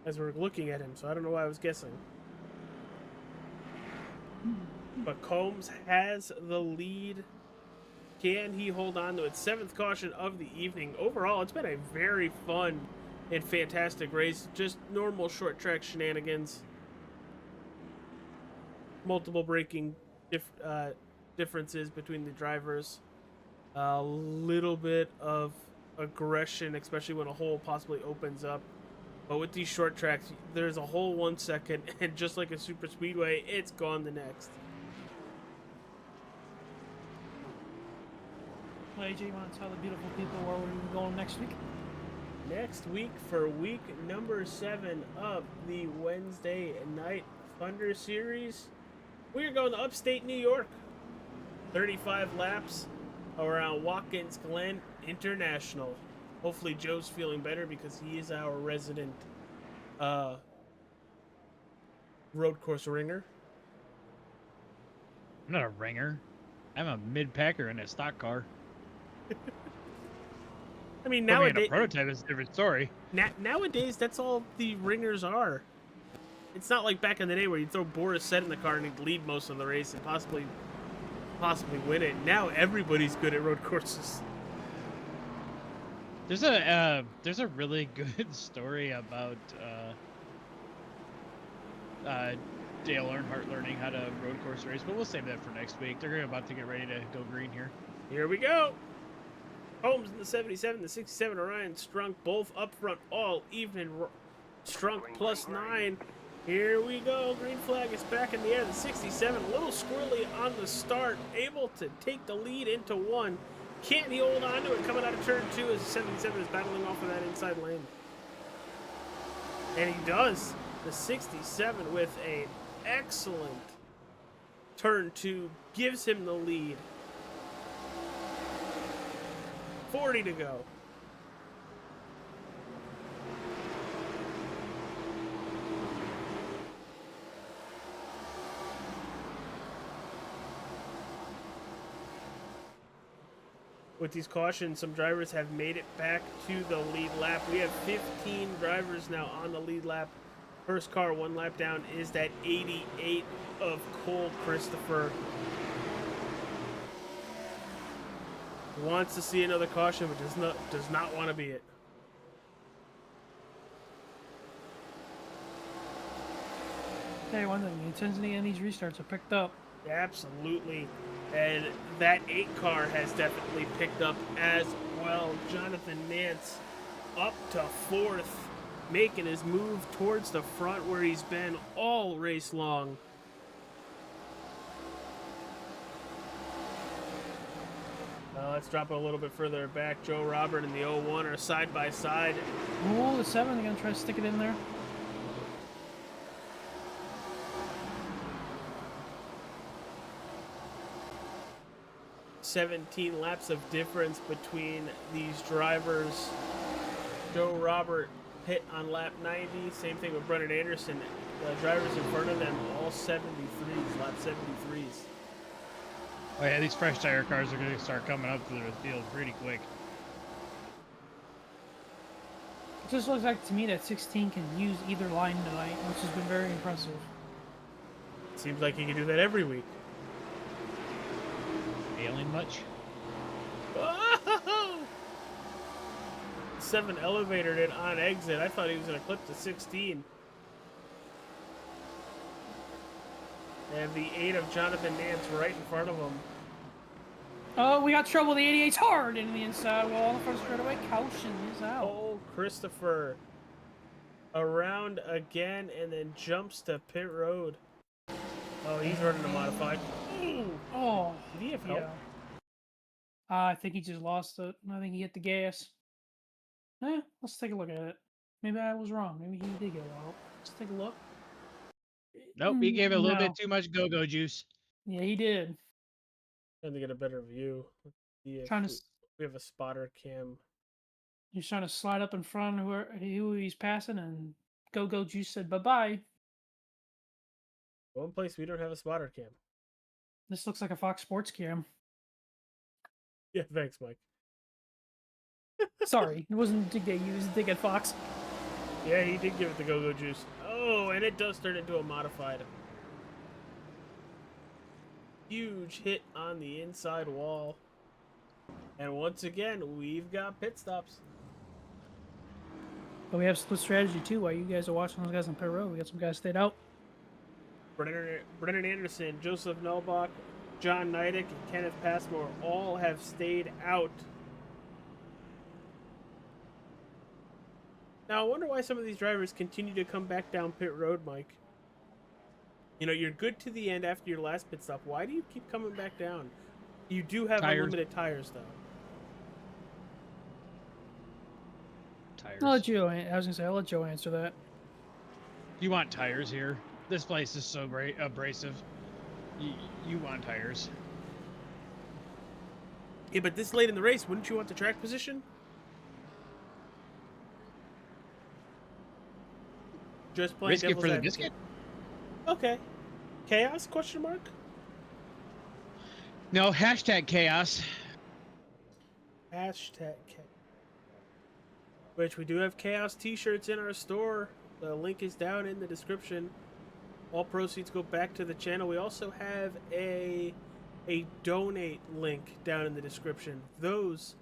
As we're looking at him, so I don't know why I was guessing. But Combs has the lead. Can he hold on to it? 7th caution of the evening. Overall, it's been a very fun and fantastic race. Just normal short track shenanigans. Multiple braking differences between the drivers. A little bit of aggression, especially when a hole possibly opens up. But with these short tracks, there's a hole 1 second, and just like a super speedway, it's gone the next. Well, AJ, you want to tell the beautiful people where we're going next week? Next week, for week number 7 of the Wednesday Night Thunder Series, we are going to upstate New York. 35 laps around Watkins Glen International. Hopefully Joe's feeling better because he is our resident road course ringer. I'm not a ringer. I'm a mid-packer in a stock car. I mean, Put me in nowadays, a prototype is a different story. nowadays, that's all the ringers are. It's not like back in the day where you throw Boris Said in the car and he'd lead most of the race and possibly win it. Now everybody's good at road courses. There's a really good story about Dale Earnhardt learning how to road course race, but we'll save that for next week. They're about to get ready to go green here. Here we go. Holmes in the 77, the 67, Orion Strunk, both up front all evening. Strunk plus 9. Here we go. Green flag is back in the air. The 67, a little squirrely on the start, able to take the lead into 1. Can't he hold on to it coming out of turn 2 as the 77 is battling off of that inside lane? And he does. The 67 with an excellent turn 2 gives him the lead. 40 to go. With these cautions, some drivers have made it back to the lead lap. We have 15 drivers now on the lead lap. First car 1 lap down is that 88 of Cole Christopher. Wants to see another caution, but does not want to be it. Hey, one thing, the intensity in these restarts are picked up. Absolutely. And that 8 car has definitely picked up as well. Jonathan Nance up to 4th, making his move towards the front where he's been all race long. Let's drop it a little bit further back. Joe Robert and the 01 are side by side. Oh, the 7, they're going to try to stick it in there. $17 laps of difference between these drivers. Joe Robert hit on lap 90. Same thing with Brennan Anderson. The drivers in front of them, all 73s, lap 73s. Oh yeah, these fresh tire cars are going to start coming up to the field pretty quick. It just looks like to me that 16 can use either line tonight, which has been very impressive. Seems like he can do that every week. Failing much? Oh! 7 elevated it on exit. I thought he was going to clip to 16. And the 8 of Jonathan Nance right in front of him. Oh, we got trouble. The 88's hard in the inside wall. The front straightaway. Caution is out. Oh, Christopher. around again and then jumps to pit road. Oh, he's running a modified. Ooh. Oh, Did he have help? yeah. I think he just lost it. I think he hit the gas. Let's take a look at it. Maybe I was wrong. Maybe he did get out. Let's take a look. Nope, he gave it a little No. bit too much go-go juice. Yeah, he did. Trying to get a better view. Let's see if Trying to. we have a spotter cam. He's trying to slide up in front of who he's passing, and Go Juice said bye bye. One place we don't have a spotter cam. This looks like a Fox Sports cam. Yeah, thanks, Mike. Sorry, it wasn't Dig Day. It was Dig at Fox. Yeah, he did give it the go-go juice. Oh, and it does turn into a modified. Huge hit on the inside wall. And once again, we've got pit stops. But we have split strategy too. While you guys are watching those guys on pit road, we got some guys stayed out. Brennan Anderson, Joseph Nelbach, John Neidick, and Kenneth Passmore all have stayed out. Now, I wonder why some of these drivers continue to come back down pit road, Mike. You know, you're good to the end after your last pit stop. Why do you keep coming back down? You do have Tires. unlimited tires, though. Tires. I'll let Joe. I was gonna say I'll let Joe answer that. You want tires here? This place is so great, abrasive. You want tires. Yeah, but this late in the race, wouldn't you want the track position? Just playing Risk it devil's for the advocate. biscuit? Okay. Chaos? Question mark? No, hashtag chaos. Hashtag chaos. Which we do have chaos t-shirts in our store. The link is down in the description. All proceeds go back to the channel. We also have a donate link down in the description. Those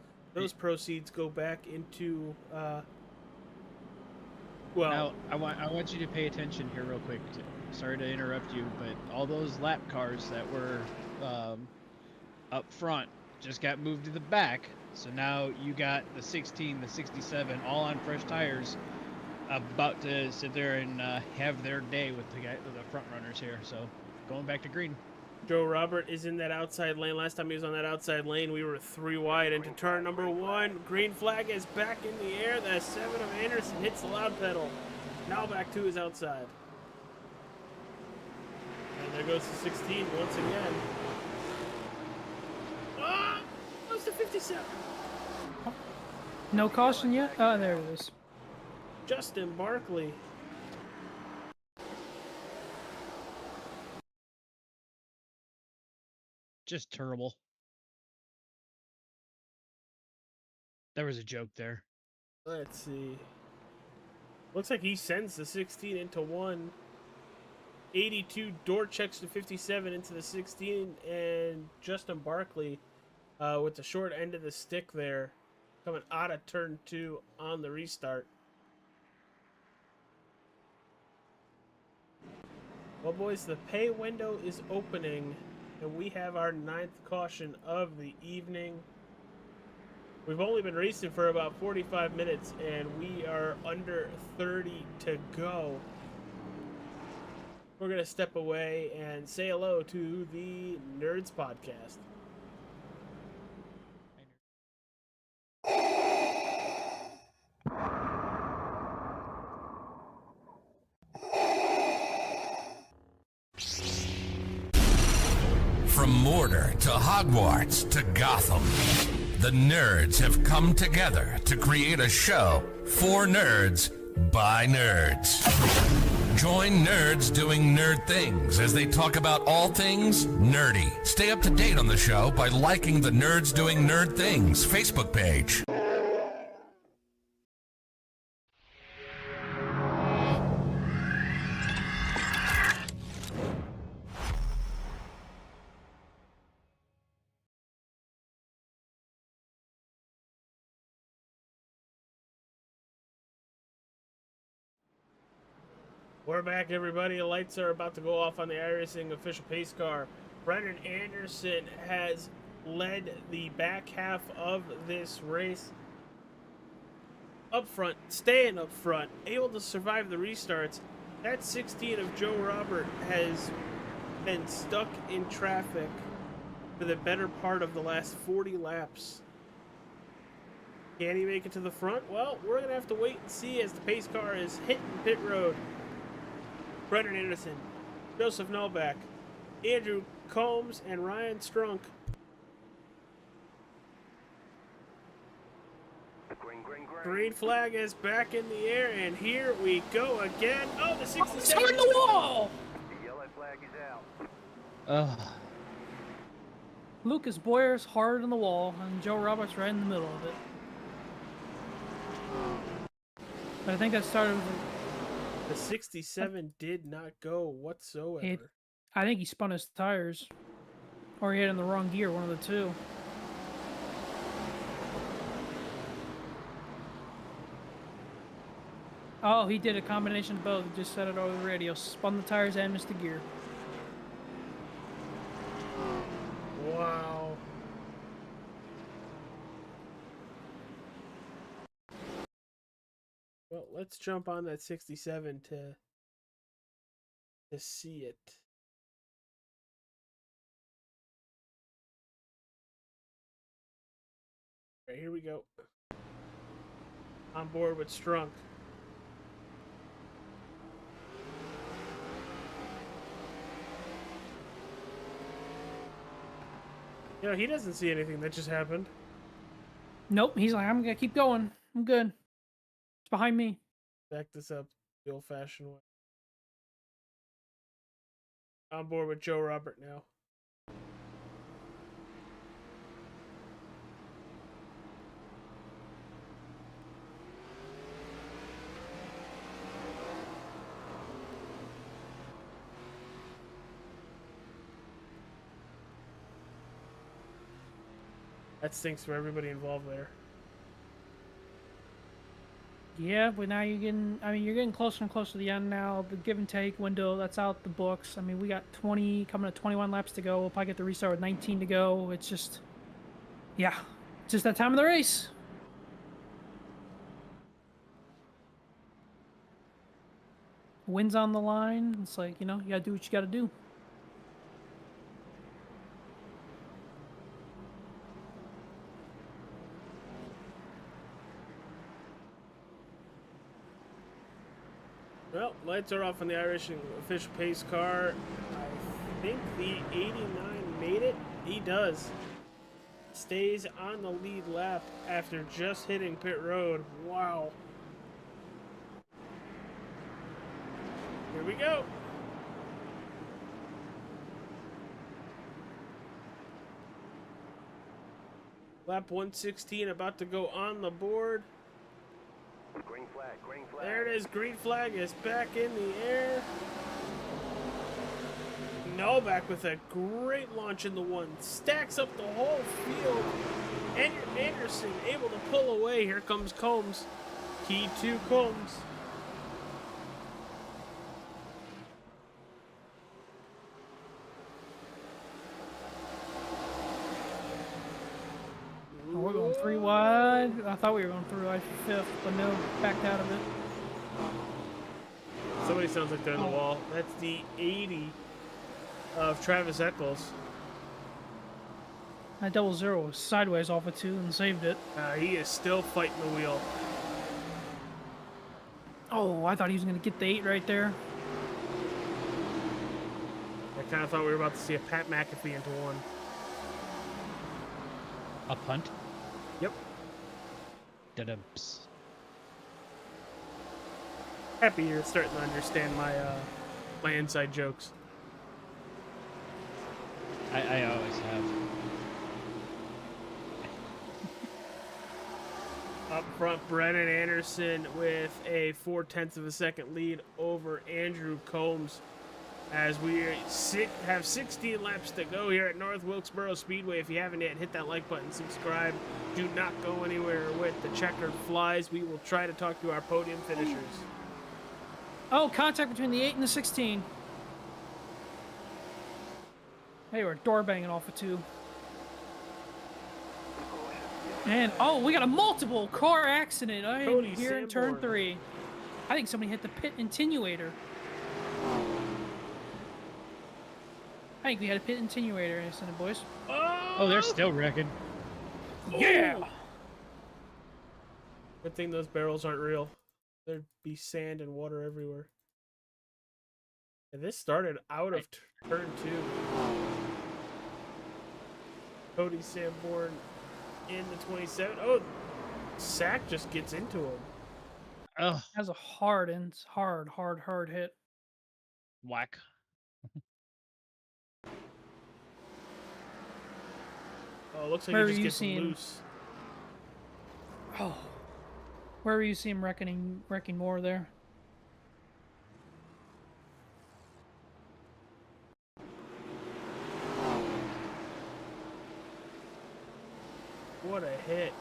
proceeds go back into well, Now, I want you to pay attention here real quick. Sorry to interrupt you, but all those lap cars that were up front just got moved to the back. So now you got the 16, the 67, all on fresh tires, about to sit there and have their day with the front runners here. So going back to green. Joe Robert is in that outside lane. Last time he was on that outside lane, we were 3 wide into turn number 1. Green flag is back in the air. The 7 of Anderson hits the loud pedal. Now back to his outside. And there goes the 16 once again. Ah! Goes to 57. No caution yet? Oh, there it is. Justin Barkley. Just terrible. There was a joke there. Let's see. Looks like he sends the 16 into 1. 82 door checks to 57 into the 16, and Justin Barkley with the short end of the stick there, coming out of turn 2 on the restart. Well, boys, the pay window is opening, and we have our 9th caution of the evening. We've only been racing for about 45 minutes, and we are under 30 to go. We're going to step away and say hello to the Nerds Podcast. From Mordor to Hogwarts to Gotham, the nerds have come together to create a show for nerds by nerds. Join nerds doing nerd things as they talk about all things nerdy. Stay up to date on the show by liking the Nerds Doing Nerd Things Facebook page. We're back, everybody. The lights are about to go off on the iRacing official pace car. Brennan Anderson has led the back half of this race. up front, staying up front, able to survive the restarts. That 16 of Joe Robert has been stuck in traffic for the better part of the last 40 laps. Can he make it to the front? Well, we're going to have to wait and see as the pace car is hitting pit road. Brendan Anderson, Joseph Novak, Andrew Combs, and Ryan Strunk. Green flag is back in the air, and here we go again. Oh, the 67. Turn the wall! The yellow flag is out. Ugh. Lucas Boyer's hard on the wall, and Joe Roberts right in the middle of it. But I think that started with The 67 did not go whatsoever. I think he spun his tires. Or he had in the wrong gear, one of the two. Oh, he did a combination of both. Just said it over the radio. Spun the tires and missed the gear. Wow. Well, let's jump on that 67 to see it. All right, here we go. On board with Strunk. You know, he doesn't see anything that just happened. Nope, he's like, I'm gonna keep going. I'm good. It's behind me. Back this up the old-fashioned way. On board with Joe Robert now. That stinks for everybody involved there. Yeah, but now you're getting closer and closer to the end now. The give and take window, that's out the books. I mean, we got 20, coming to 21 laps to go. We'll probably get the restart with 19 to go. It's just, yeah, it's just that time of the race. Wins on the line. It's like, you know, you gotta do what you gotta do. Well, lights are off on the iRacing official pace car. I think the 89 made it. He does. Stays on the lead lap after just hitting pit road. Wow. Here we go. Lap 116 about to go on the board. Green flag, green flag. There it is. Green flag is back in the air. Novak with a great launch in the one. Stacks up the whole field. And Anderson able to pull away. Here comes Combs. Key to Combs. We're going 3 wide. I thought we were going 3 wide for 5th, but no, backed out of it. Somebody sounds like they're in the wall. That's the 80 of Travis Eccles. That 00 was sideways off of 2 and saved it. He is still fighting the wheel. Oh, I thought he was going to get the 8 right there. I kind of thought we were about to see a Pat McAfee into one. A punt? Yep. Da-dumps. Happy you're starting to understand my my inside jokes. I always have. Up front, Brennan Anderson with a 0.4 of a second lead over Andrew Combs. As we have 16 laps to go here at North Wilkesboro Speedway. If you haven't yet, hit that like button, subscribe. Do not go anywhere with the checkered flies. We will try to talk to our podium finishers. Oh, contact between the 8 and the 16. Hey, we're door banging off of 2. And oh, we got a multiple car accident Cody here in turn Sanborn. 3. I think somebody hit the pit attenuator. I think we had a pit attenuator incident, boys. Oh, they're still wrecking. Yeah. Good thing those barrels aren't real. There'd be sand and water everywhere. And this started out of turn 2. Cody Sanborn in the 27. Oh, Sack just gets into him. Oh, That's a hard hit. whack. Oh, it looks like Where he were just you gets seeing- loose. Oh. Where were you seeing him wrecking more there? What a hit.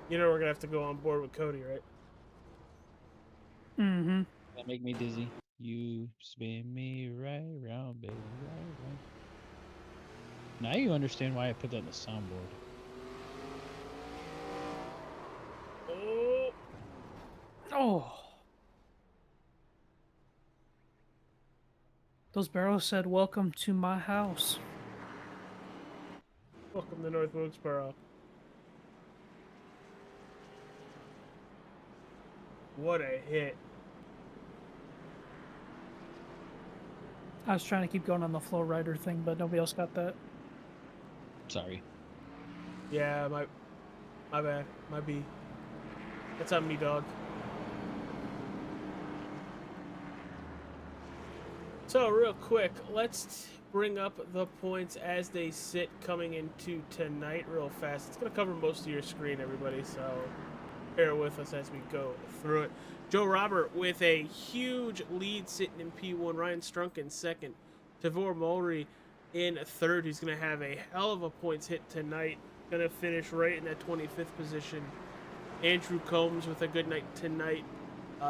You know we're gonna have to go on board with Cody, right? Mm-hmm. That make me dizzy. You spin me right round, baby, right round. Now you understand why I put that in the soundboard. Oh, Oh. Those barrels said, "Welcome to my house." welcome to North Wilkesboro. What a hit. I was trying to keep going on the flow rider thing, but nobody else got that. Sorry. Yeah, my bad. My B. That's on me, dog. So, real quick, let's bring up the points as they sit coming into tonight real fast. It's going to cover most of your screen, everybody, so bear with us as we go through it. Joe Robert with a huge lead sitting in P1. Ryan Strunk in second. Tavor Mulry in third. He's going to have a hell of a points hit tonight. Going to finish right in that 25th position. Andrew Combs with a good night tonight,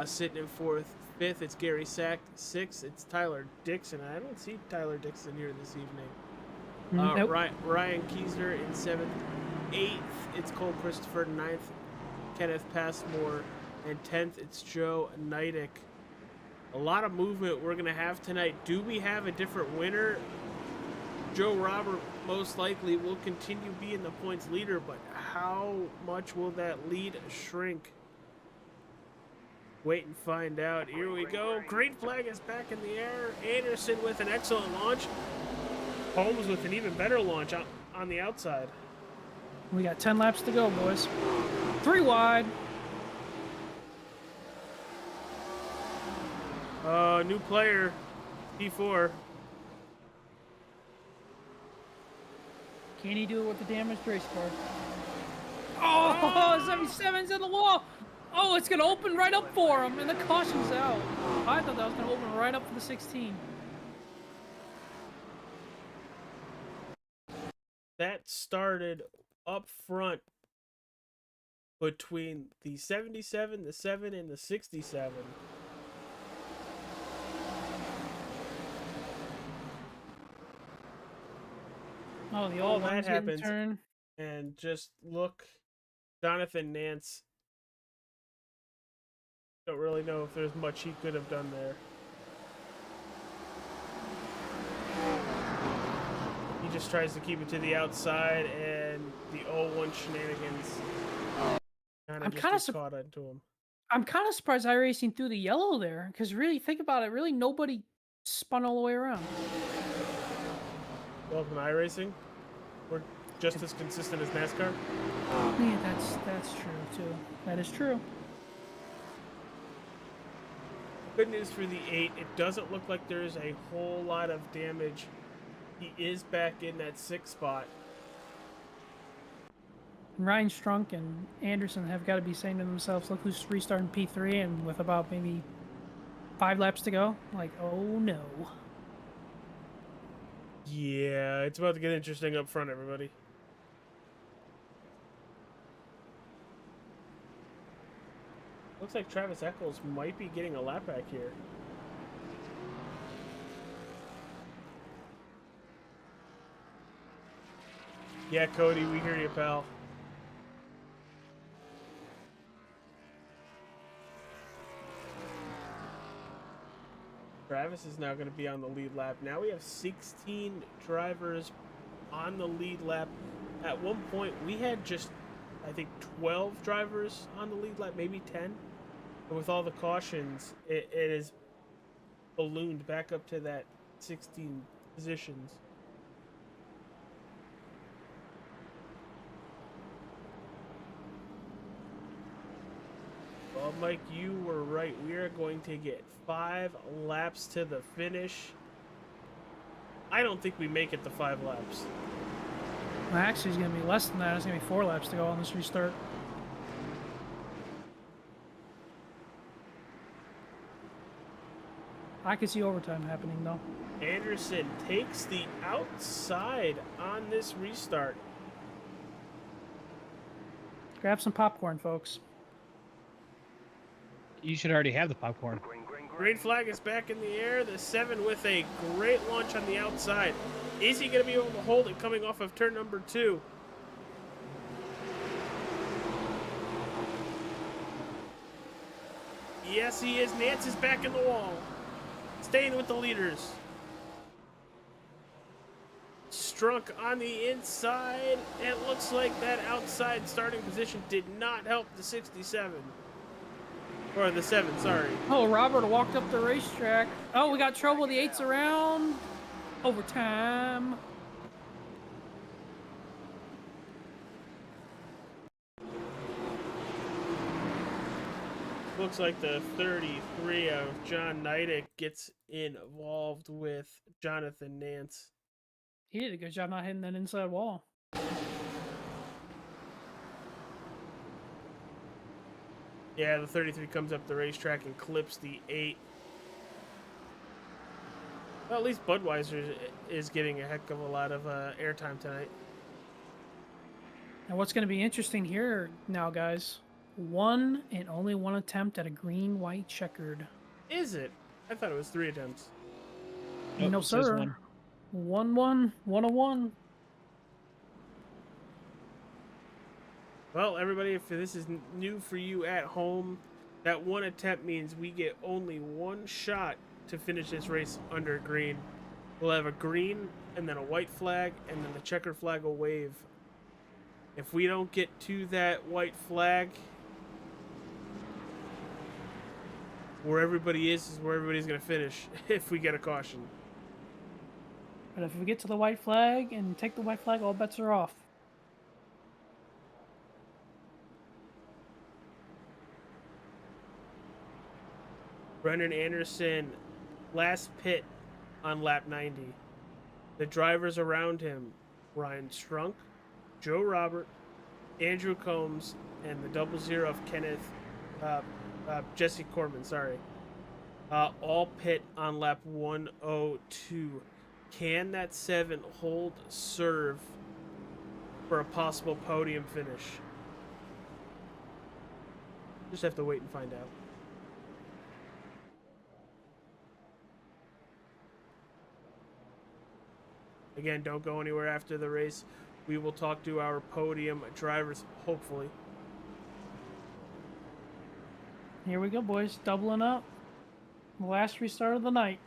sitting in fourth. Fifth, it's Gary Sack. Sixth, it's Tyler Dixon. I don't see Tyler Dixon here this evening. Nope. Ryan Kiesner in seventh. Eighth, it's Cole Christopher. Ninth, Kenneth Passmore. And 10th, it's Joe Neidick. A lot of movement we're going to have tonight. Do we have a different winner? Joe Robert most likely will continue being the points leader, but how much will that lead shrink? Wait and find out. Here we go. Green flag is back in the air. Anderson with an excellent launch. Holmes with an even better launch on the outside. We got 10 laps to go, boys. 3 wide. New player, P4. Can he do it with the damaged race car? Oh, 77's in the wall. Oh, it's going to open right up for him, and the caution's out. I thought that was going to open right up for the 16. That started up front between the 77, the 7, and the 67. Oh, the All old that one's happens. getting turned. And just look, Jonathan Nance. Don't really know if there's much he could have done there. He just tries to keep it to the outside, and the 0-1 shenanigans I'm just kinda get caught into him. I'm kind of surprised iRacing threw the yellow there, because really, think about it, really nobody spun all the way around. Welcome to iRacing. We're just as consistent as NASCAR. Yeah, that's true too. That is true. Good news for the 8. It doesn't look like there's a whole lot of damage. He is back in that 6th spot. Ryan Strunk and Anderson have got to be saying to themselves, look who's restarting P3, and with about maybe 5 laps to go, like, oh no. Yeah, it's about to get interesting up front, everybody. Looks like Travis Eccles might be getting a lap back here. Yeah, Cody, we hear you, pal. Travis is now going to be on the lead lap. Now we have 16 drivers on the lead lap. At one point, we had just, I think, 12 drivers on the lead lap, maybe 10. And with all the cautions, it is ballooned back up to that 16 positions. Well, Mike, you were right. We are going to get 5 laps to the finish. I don't think we make it to 5 laps. Well, actually, it's going to be less than that. It's going to be 4 laps to go on this restart. I could see overtime happening, though. Anderson takes the outside on this restart. Grab some popcorn, folks. You should already have the popcorn. Green flag is back in the air. The 7 with a great launch on the outside. Is he going to be able to hold it coming off of turn number 2? Yes, he is. Nance is back in the wall. Staying with the leaders. Strunk on the inside. It looks like that outside starting position did not help the 67. Or the 7, sorry. Oh, Robert walked up the racetrack. Oh, we got trouble. The 8's around. Overtime. Looks like the 33 of John Neidick gets involved with Jonathan Nance. He did a good job not hitting that inside wall. Yeah, the 33 comes up the racetrack and clips the 8. Well, at least Budweiser is getting a heck of a lot of airtime tonight. And what's going to be interesting here now, guys, one and only one attempt at a green, white, checkered. Is it? I thought it was 3 attempts. Nope, No, it says sir. 1-1, 1-1. Well, everybody, if this is new for you at home, that 1 attempt means we get only 1 shot to finish this race under green. We'll have a green and then a white flag, and then the checker flag will wave. If we don't get to that white flag, where everybody is where everybody's going to finish if we get a caution. But if we get to the white flag and take the white flag, all bets are off. Brendan Anderson, last pit on lap 90. The drivers around him, Ryan Strunk, Joe Robert, Andrew Combs, and the 00 of Kenneth, Jesse Corbin, sorry. All pit on lap 102. Can that 7 hold serve for a possible podium finish? Just have to wait and find out. Again, don't go anywhere after the race. We will talk to our podium drivers, hopefully. Here we go, boys. Doubling up. The last restart of the night.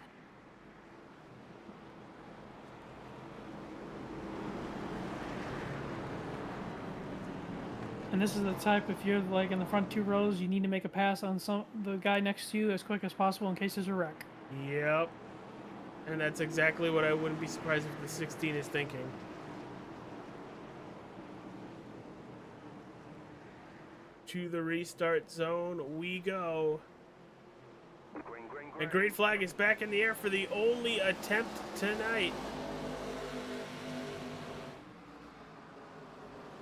And this is the type, if you're like in the front 2 rows, you need to make a pass on the guy next to you as quick as possible in case there's a wreck. Yep. And that's exactly what I wouldn't be surprised if the 16 is thinking. To the restart zone we go. The green flag is back in the air for the only attempt tonight.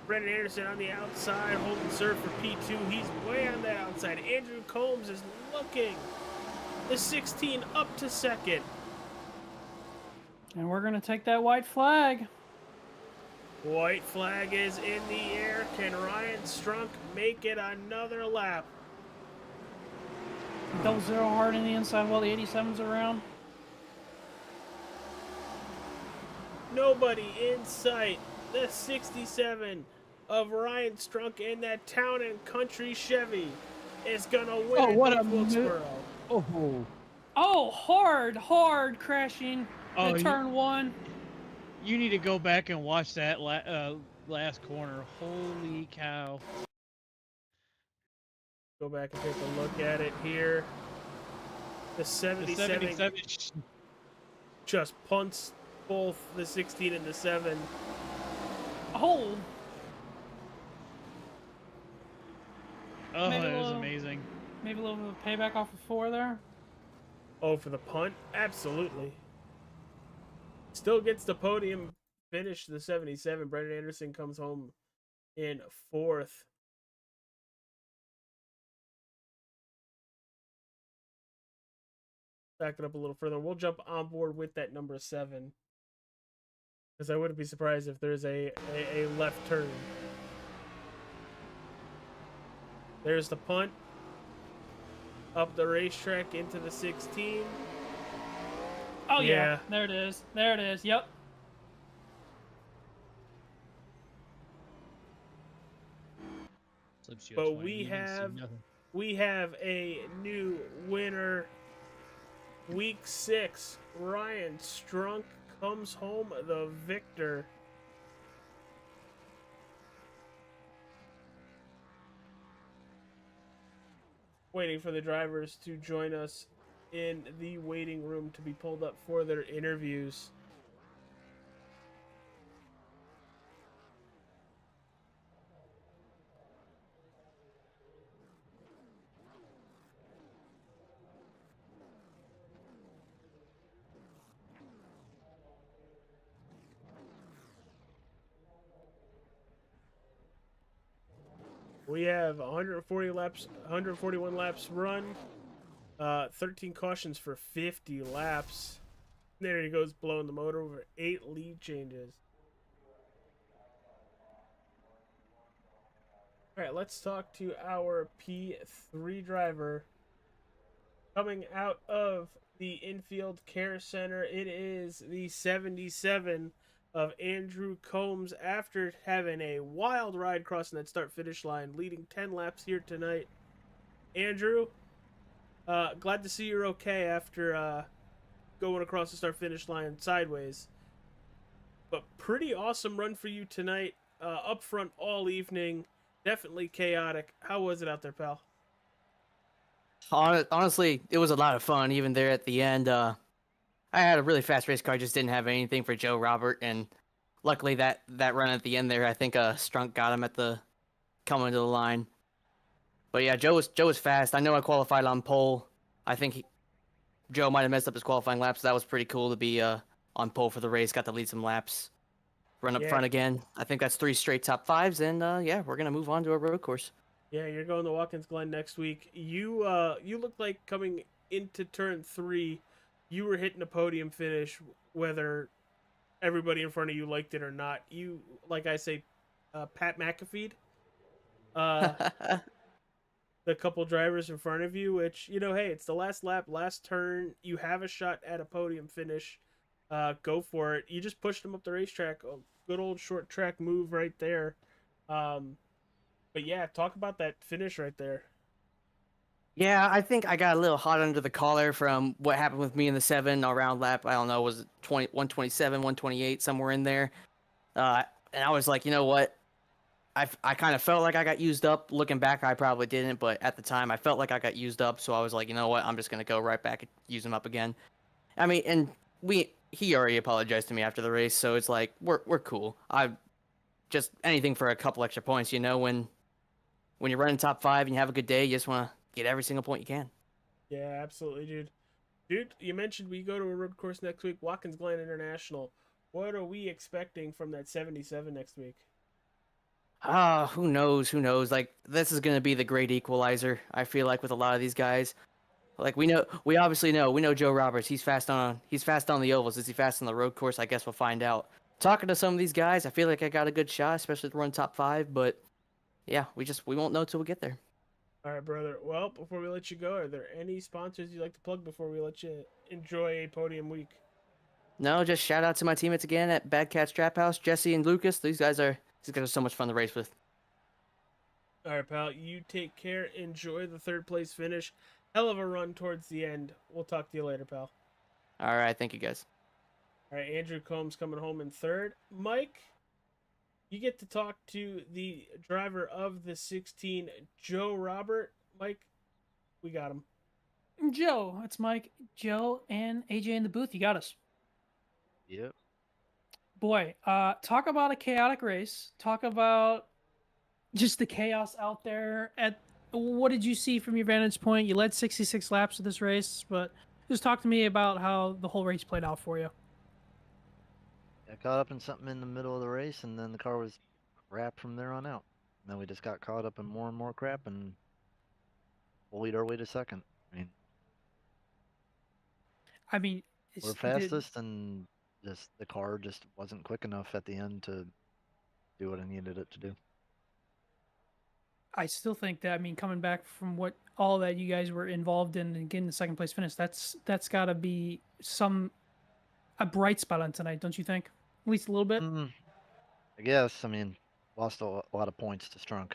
Brendan Anderson on the outside, holding serve for P2. He's way on the outside. Andrew Combs is looking. The 16 up to second. And we're going to take that white flag. White flag is in the air. Can Ryan Strunk make it another lap? 00 hard in the inside while the 87's around. Nobody in sight. the 67 of Ryan Strunk in that Town and Country Chevy is gonna win Oh, what at a Wilkesboro. Oh, Oh, hard crashing Oh, in turn one. you need to go back and watch that last corner. Holy cow! Go back and take a look at it here. The The 77 77. just punts both the 16 and the 7. Oh, Oh, Maybe it was we'll- amazing. maybe a little bit of payback off of 4 there. Oh, for the punt? Absolutely. Still gets the podium finish, the 77. Brendan Anderson comes home in 4th. Back it up a little further. We'll jump on board with that number 7. Because I wouldn't be surprised if there's a left turn. There's the punt. Up the racetrack into the 16. Oh yeah. Yeah. There it is. There it is. Yep. Slips you a But 20, we you didn't see have nothing. we have a new winner. Week 6, Ryan Strunk comes home the victor. Waiting for the drivers to join us in the waiting room to be pulled up for their interviews. We have 141 laps run, 13 cautions for 50 laps. There he goes, blowing the motor over 8 lead changes. All right, let's talk to our P3 driver. Coming out of the infield care center, it is the 77 of Andrew Combs after having a wild ride crossing that start-finish line, leading 10 laps here tonight. Andrew, glad to see you're okay after going across the start-finish line sideways. But pretty awesome run for you tonight, up front all evening, definitely chaotic. How was it out there, pal? Honestly, it was a lot of fun. Even there at the end, I had a really fast race car. Just didn't have anything for Joe Robert, and luckily that run at the end there, I think Strunk got him at the coming to the line. But yeah, Joe was fast. I know I qualified on pole. I think Joe might have messed up his qualifying laps. So that was pretty cool to be on pole for the race. Got to lead some laps. Run up front again. I think that's 3 straight top 5s, and yeah, we're gonna move on to a road course. Yeah, you're going to Watkins Glen next week. You look like coming into turn 3, you were hitting a podium finish, whether everybody in front of you liked it or not. You, like I say, Pat McAfee, the couple drivers in front of you, which, you know, hey, it's the last lap, last turn. You have a shot at a podium finish. Go for it. You just pushed them up the racetrack. A good old short track move right there. But yeah, talk about that finish right there. Yeah, I think I got a little hot under the collar from what happened with me in the 7 around lap. I don't know, was it 127, 128, somewhere in there. And I was like, you know what? I kind of felt like I got used up. Looking back, I probably didn't, but at the time, I felt like I got used up. So I was like, you know what? I'm just gonna go right back and use them up again. I mean, and he already apologized to me after the race, so it's like we're cool. I just anything for a couple extra points, you know, when you're running top 5 and you have a good day, you just want to get every single point you can. Yeah, absolutely, dude. Dude, you mentioned we go to a road course next week, Watkins Glen International. What are we expecting from that 77 next week? Who knows? Who knows? Like, this is going to be the great equalizer, I feel like, with a lot of these guys. Like, we know Joe Roberts. He's fast on the ovals. Is he fast on the road course? I guess we'll find out. Talking to some of these guys, I feel like I got a good shot, especially to run top 5, but yeah, we won't know till we get there. All right, brother. Well, before we let you go, are there any sponsors you'd like to plug before we let you enjoy a podium week? No, just shout out to my teammates again at Bad Cat Strap House, Jesse and Lucas. These guys are so much fun to race with. All right, pal. You take care. Enjoy the third place finish. Hell of a run towards the end. We'll talk to you later, pal. All right, thank you guys. All right, Andrew Combs coming home in third. Mike, you get to talk to the driver of the 16, Joe Robert. Mike, we got him. Joe, it's Mike, Joe, and AJ in the booth. You got us. Yep. Boy, talk about a chaotic race. Talk about just the chaos out there. What did you see from your vantage point? You led 66 laps of this race, but just talk to me about how the whole race played out for you. Got caught up in something in the middle of the race, and then the car was crap from there on out. And then we just got caught up in more and more crap, and bullied our way to second. I mean, We're fastest, and just the car just wasn't quick enough at the end to do what I needed it to do. I still think that, I mean, coming back from what all that you guys were involved in and getting the second place finish, that's got to be a bright spot on tonight, don't you think? At least a little bit. I guess. I mean, lost a lot of points to Strunk.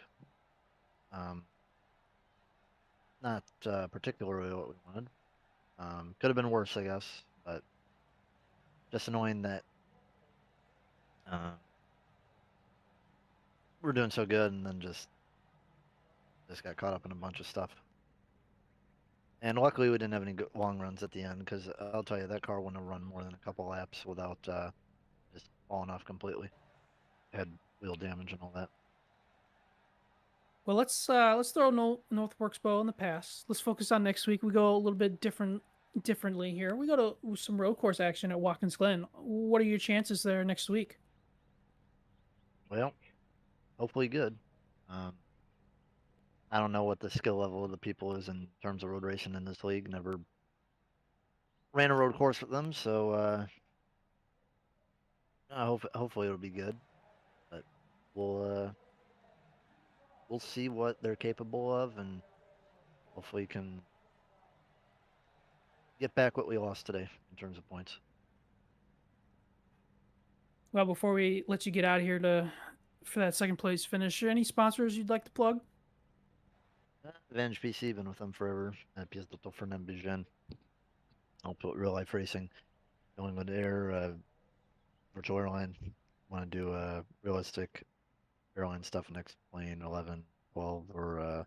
Not particularly what we wanted. Could have been worse, I guess, but just annoying that we're doing so good and then just got caught up in a bunch of stuff. And luckily we didn't have any long runs at the end, because I'll tell you, that car wouldn't have run more than a couple laps without just falling off completely. It had wheel damage and all that. Well, let's throw North Wilkesboro in the past. Let's focus on next week. We go a little bit differently here. We go to some road course action at Watkins Glen. What are your chances there next week? Well, hopefully good. I don't know what the skill level of the people is in terms of road racing in this league. Never ran a road course with them, so hopefully it'll be good. But we'll see what they're capable of, and hopefully can get back what we lost today in terms of points. Well, before we let you get out of here for that second place finish, any sponsors you'd like to plug? Avenge PC, been with them forever. Pièce d'auto Fernand Bijan. I'll put real life racing. Going with Air, virtual airline. Want to do realistic airline stuff next plane 11, 12, or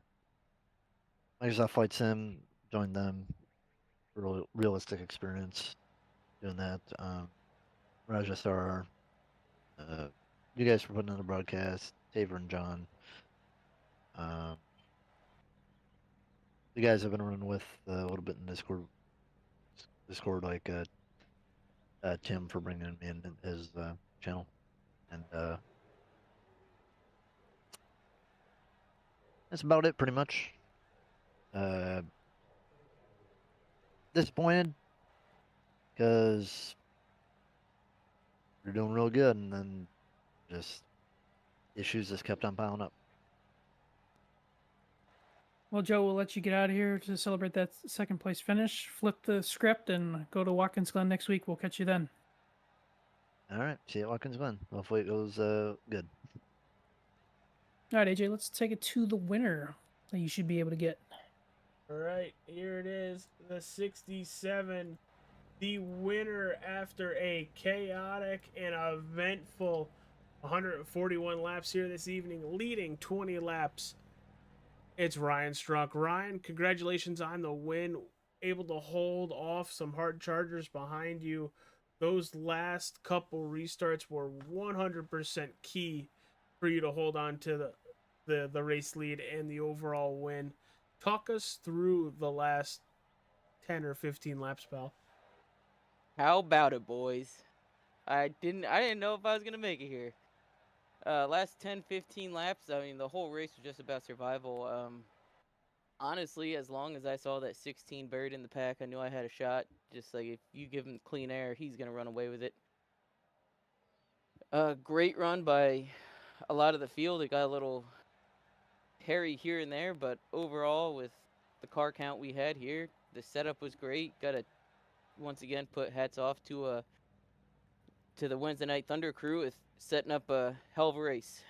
Microsoft Flight Sim. Join them. Realistic experience doing that. Raja Star. You guys for putting on the broadcast. Taver and John. The guys I've been running with a little bit in Discord, like Tim for bringing him in his channel, and that's about it pretty much. Disappointed because we're doing real good, and then just issues just kept on piling up. Well, Joe, we'll let you get out of here to celebrate that second place finish. Flip the script and go to Watkins Glen next week. We'll catch you then. All right, see you at Watkins Glen. Hopefully it goes good. All right, AJ, let's take it to the winner that you should be able to get. All right, here it is, the 67, the winner after a chaotic and eventful 141 laps here this evening, leading 20 laps. It's Ryan Strunk. Ryan, congratulations on the win. Able to hold off some hard chargers behind you. Those last couple restarts were 100% key for you to hold on to the race lead and the overall win. Talk us through the last 10 or 15 laps, pal. How about it, boys? I didn't know if I was gonna make it here. Last 10, 15 laps, I mean, the whole race was just about survival. Honestly, as long as I saw that 16 bird in the pack, I knew I had a shot. Just like, if you give him clean air, he's gonna run away with it. Great run by a lot of the field. It got a little hairy here and there, but overall, with the car count we had here, the setup was great. Gotta once again put hats off to to the Wednesday Night Thunder crew with setting up a hell of a race.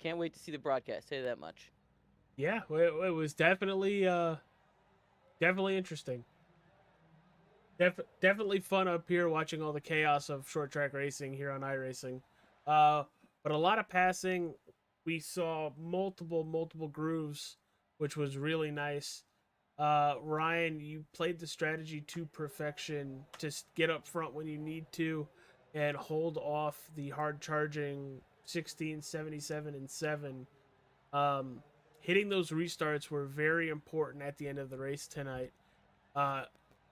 Can't wait to see the broadcast. Say that much. Yeah, it was definitely definitely interesting. Definitely fun up here watching all the chaos of short track racing here on iRacing. But a lot of passing. We saw multiple grooves, which was really nice. Ryan, you played the strategy to perfection. Just get up front when you need to and hold off the hard charging 16, 77, and 7. Um, Hitting those restarts were very important at the end of the race tonight. Uh,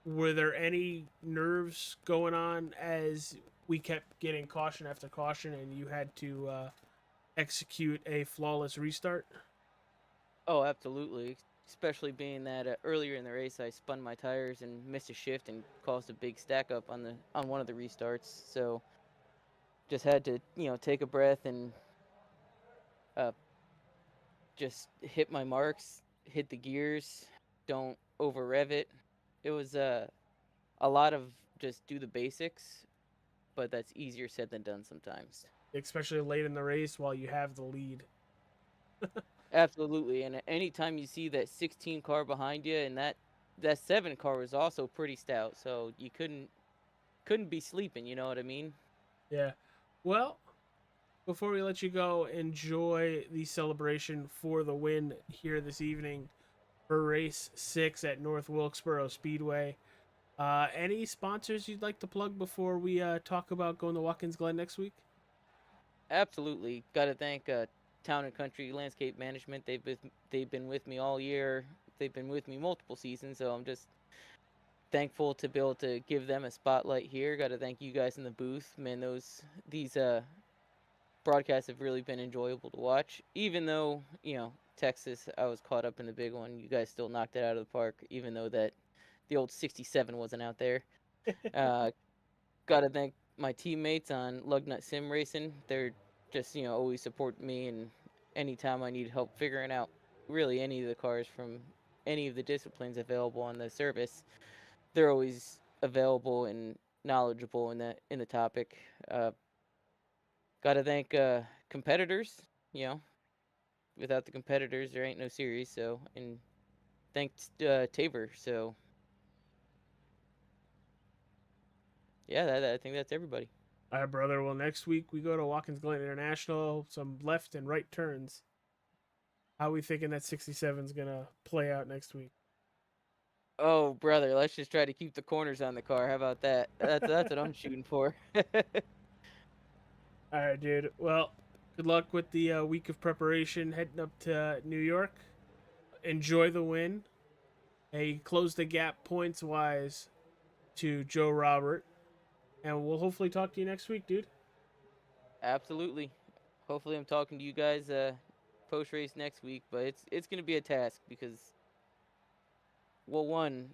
were there any nerves going on as we kept getting caution after caution and you had to execute a flawless restart? Oh, absolutely. Especially being that earlier in the race I spun my tires and missed a shift and caused a big stack up on one of the restarts. So just had to take a breath and just hit my marks, hit the gears, don't over rev it. It was a lot of just do the basics, but that's easier said than done sometimes. Especially late in the race while you have the lead. Absolutely, and anytime you see that 16 car behind you, and that 7 car was also pretty stout, so you couldn't be sleeping. You know what I mean? Yeah. Well, before we let you go, enjoy the celebration for the win here this evening for race 6 at North Wilkesboro Speedway. Any sponsors you'd like to plug before we talk about going to Watkins Glen next week? Absolutely, got to thank Town and Country Landscape Management. They've been with me all year. They've been with me multiple seasons, so I'm just thankful to be able to give them a spotlight here. Got to thank you guys in the booth, man. These broadcasts have really been enjoyable to watch. Even though Texas, I was caught up in the big one. You guys still knocked it out of the park, even though that the old 67 wasn't out there. Got to thank my teammates on Lugnut Sim Racing. They're just always support me, and anytime I need help figuring out really any of the cars from any of the disciplines available on the service, they're always available and knowledgeable in the topic. Got to thank competitors. Without the competitors, there ain't no series. So, and thanks Tabor. So, yeah, I think that's everybody. All right, brother. Well, next week we go to Watkins Glen International. Some left and right turns. How are we thinking that 67 is gonna play out next week? Oh, brother, let's just try to keep the corners on the car. How about that? That's what I'm shooting for. All right, dude. Well, good luck with the week of preparation heading up to New York. Enjoy the win. Hey, close the gap points wise to Joe Robert. And we'll hopefully talk to you next week, dude. Absolutely. Hopefully, I'm talking to you guys post race next week. But it's gonna be a task because, well, one,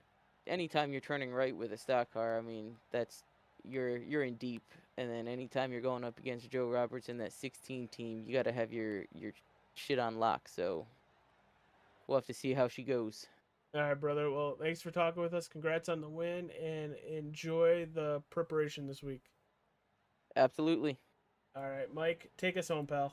anytime you're turning right with a stock car, I mean that's you're in deep. And then anytime you're going up against Joe Roberts in that 16 team, you got to have your shit on lock. So we'll have to see how she goes. All right, brother. Well, thanks for talking with us. Congrats on the win and enjoy the preparation this week. Absolutely. All right, Mike, take us home, pal.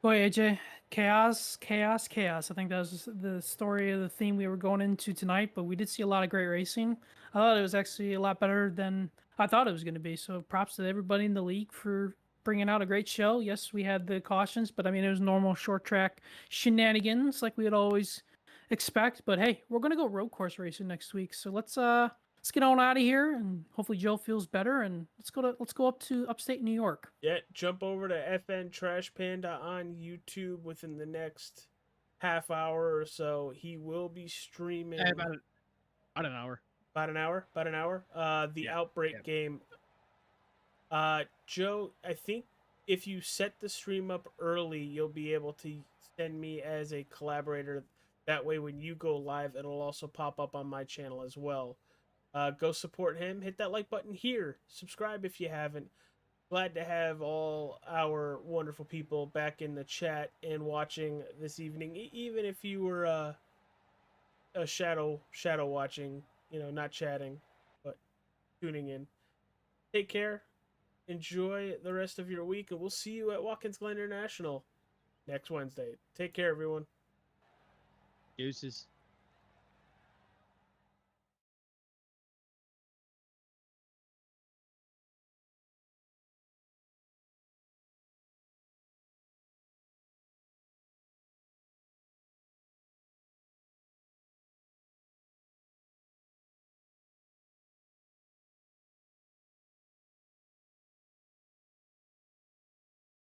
Boy, AJ, chaos. I think that was the story of the theme we were going into tonight, but we did see a lot of great racing. I thought it was actually a lot better than I thought it was going to be. So props to everybody in the league for bringing out a great show. Yes, we had the cautions, but I mean, it was normal short track shenanigans like we would always expect. But hey, we're going to go road course racing next week. So let's get on out of here, and hopefully Joe feels better, and let's go up to upstate New York. Yeah, jump over to FN Trash Panda on YouTube within the next half hour or so. He will be streaming About an hour. About an hour. The Outbreak game. Joe, I think if you set the stream up early, you'll be able to send me as a collaborator. That way, when you go live, it'll also pop up on my channel as well. Go support him. Hit that like button here. Subscribe if you haven't. Glad to have all our wonderful people back in the chat and watching this evening. Even if you were a shadow watching, not chatting, but tuning in. Take care. Enjoy the rest of your week, and we'll see you at Watkins Glen International next Wednesday. Take care, everyone. Deuces.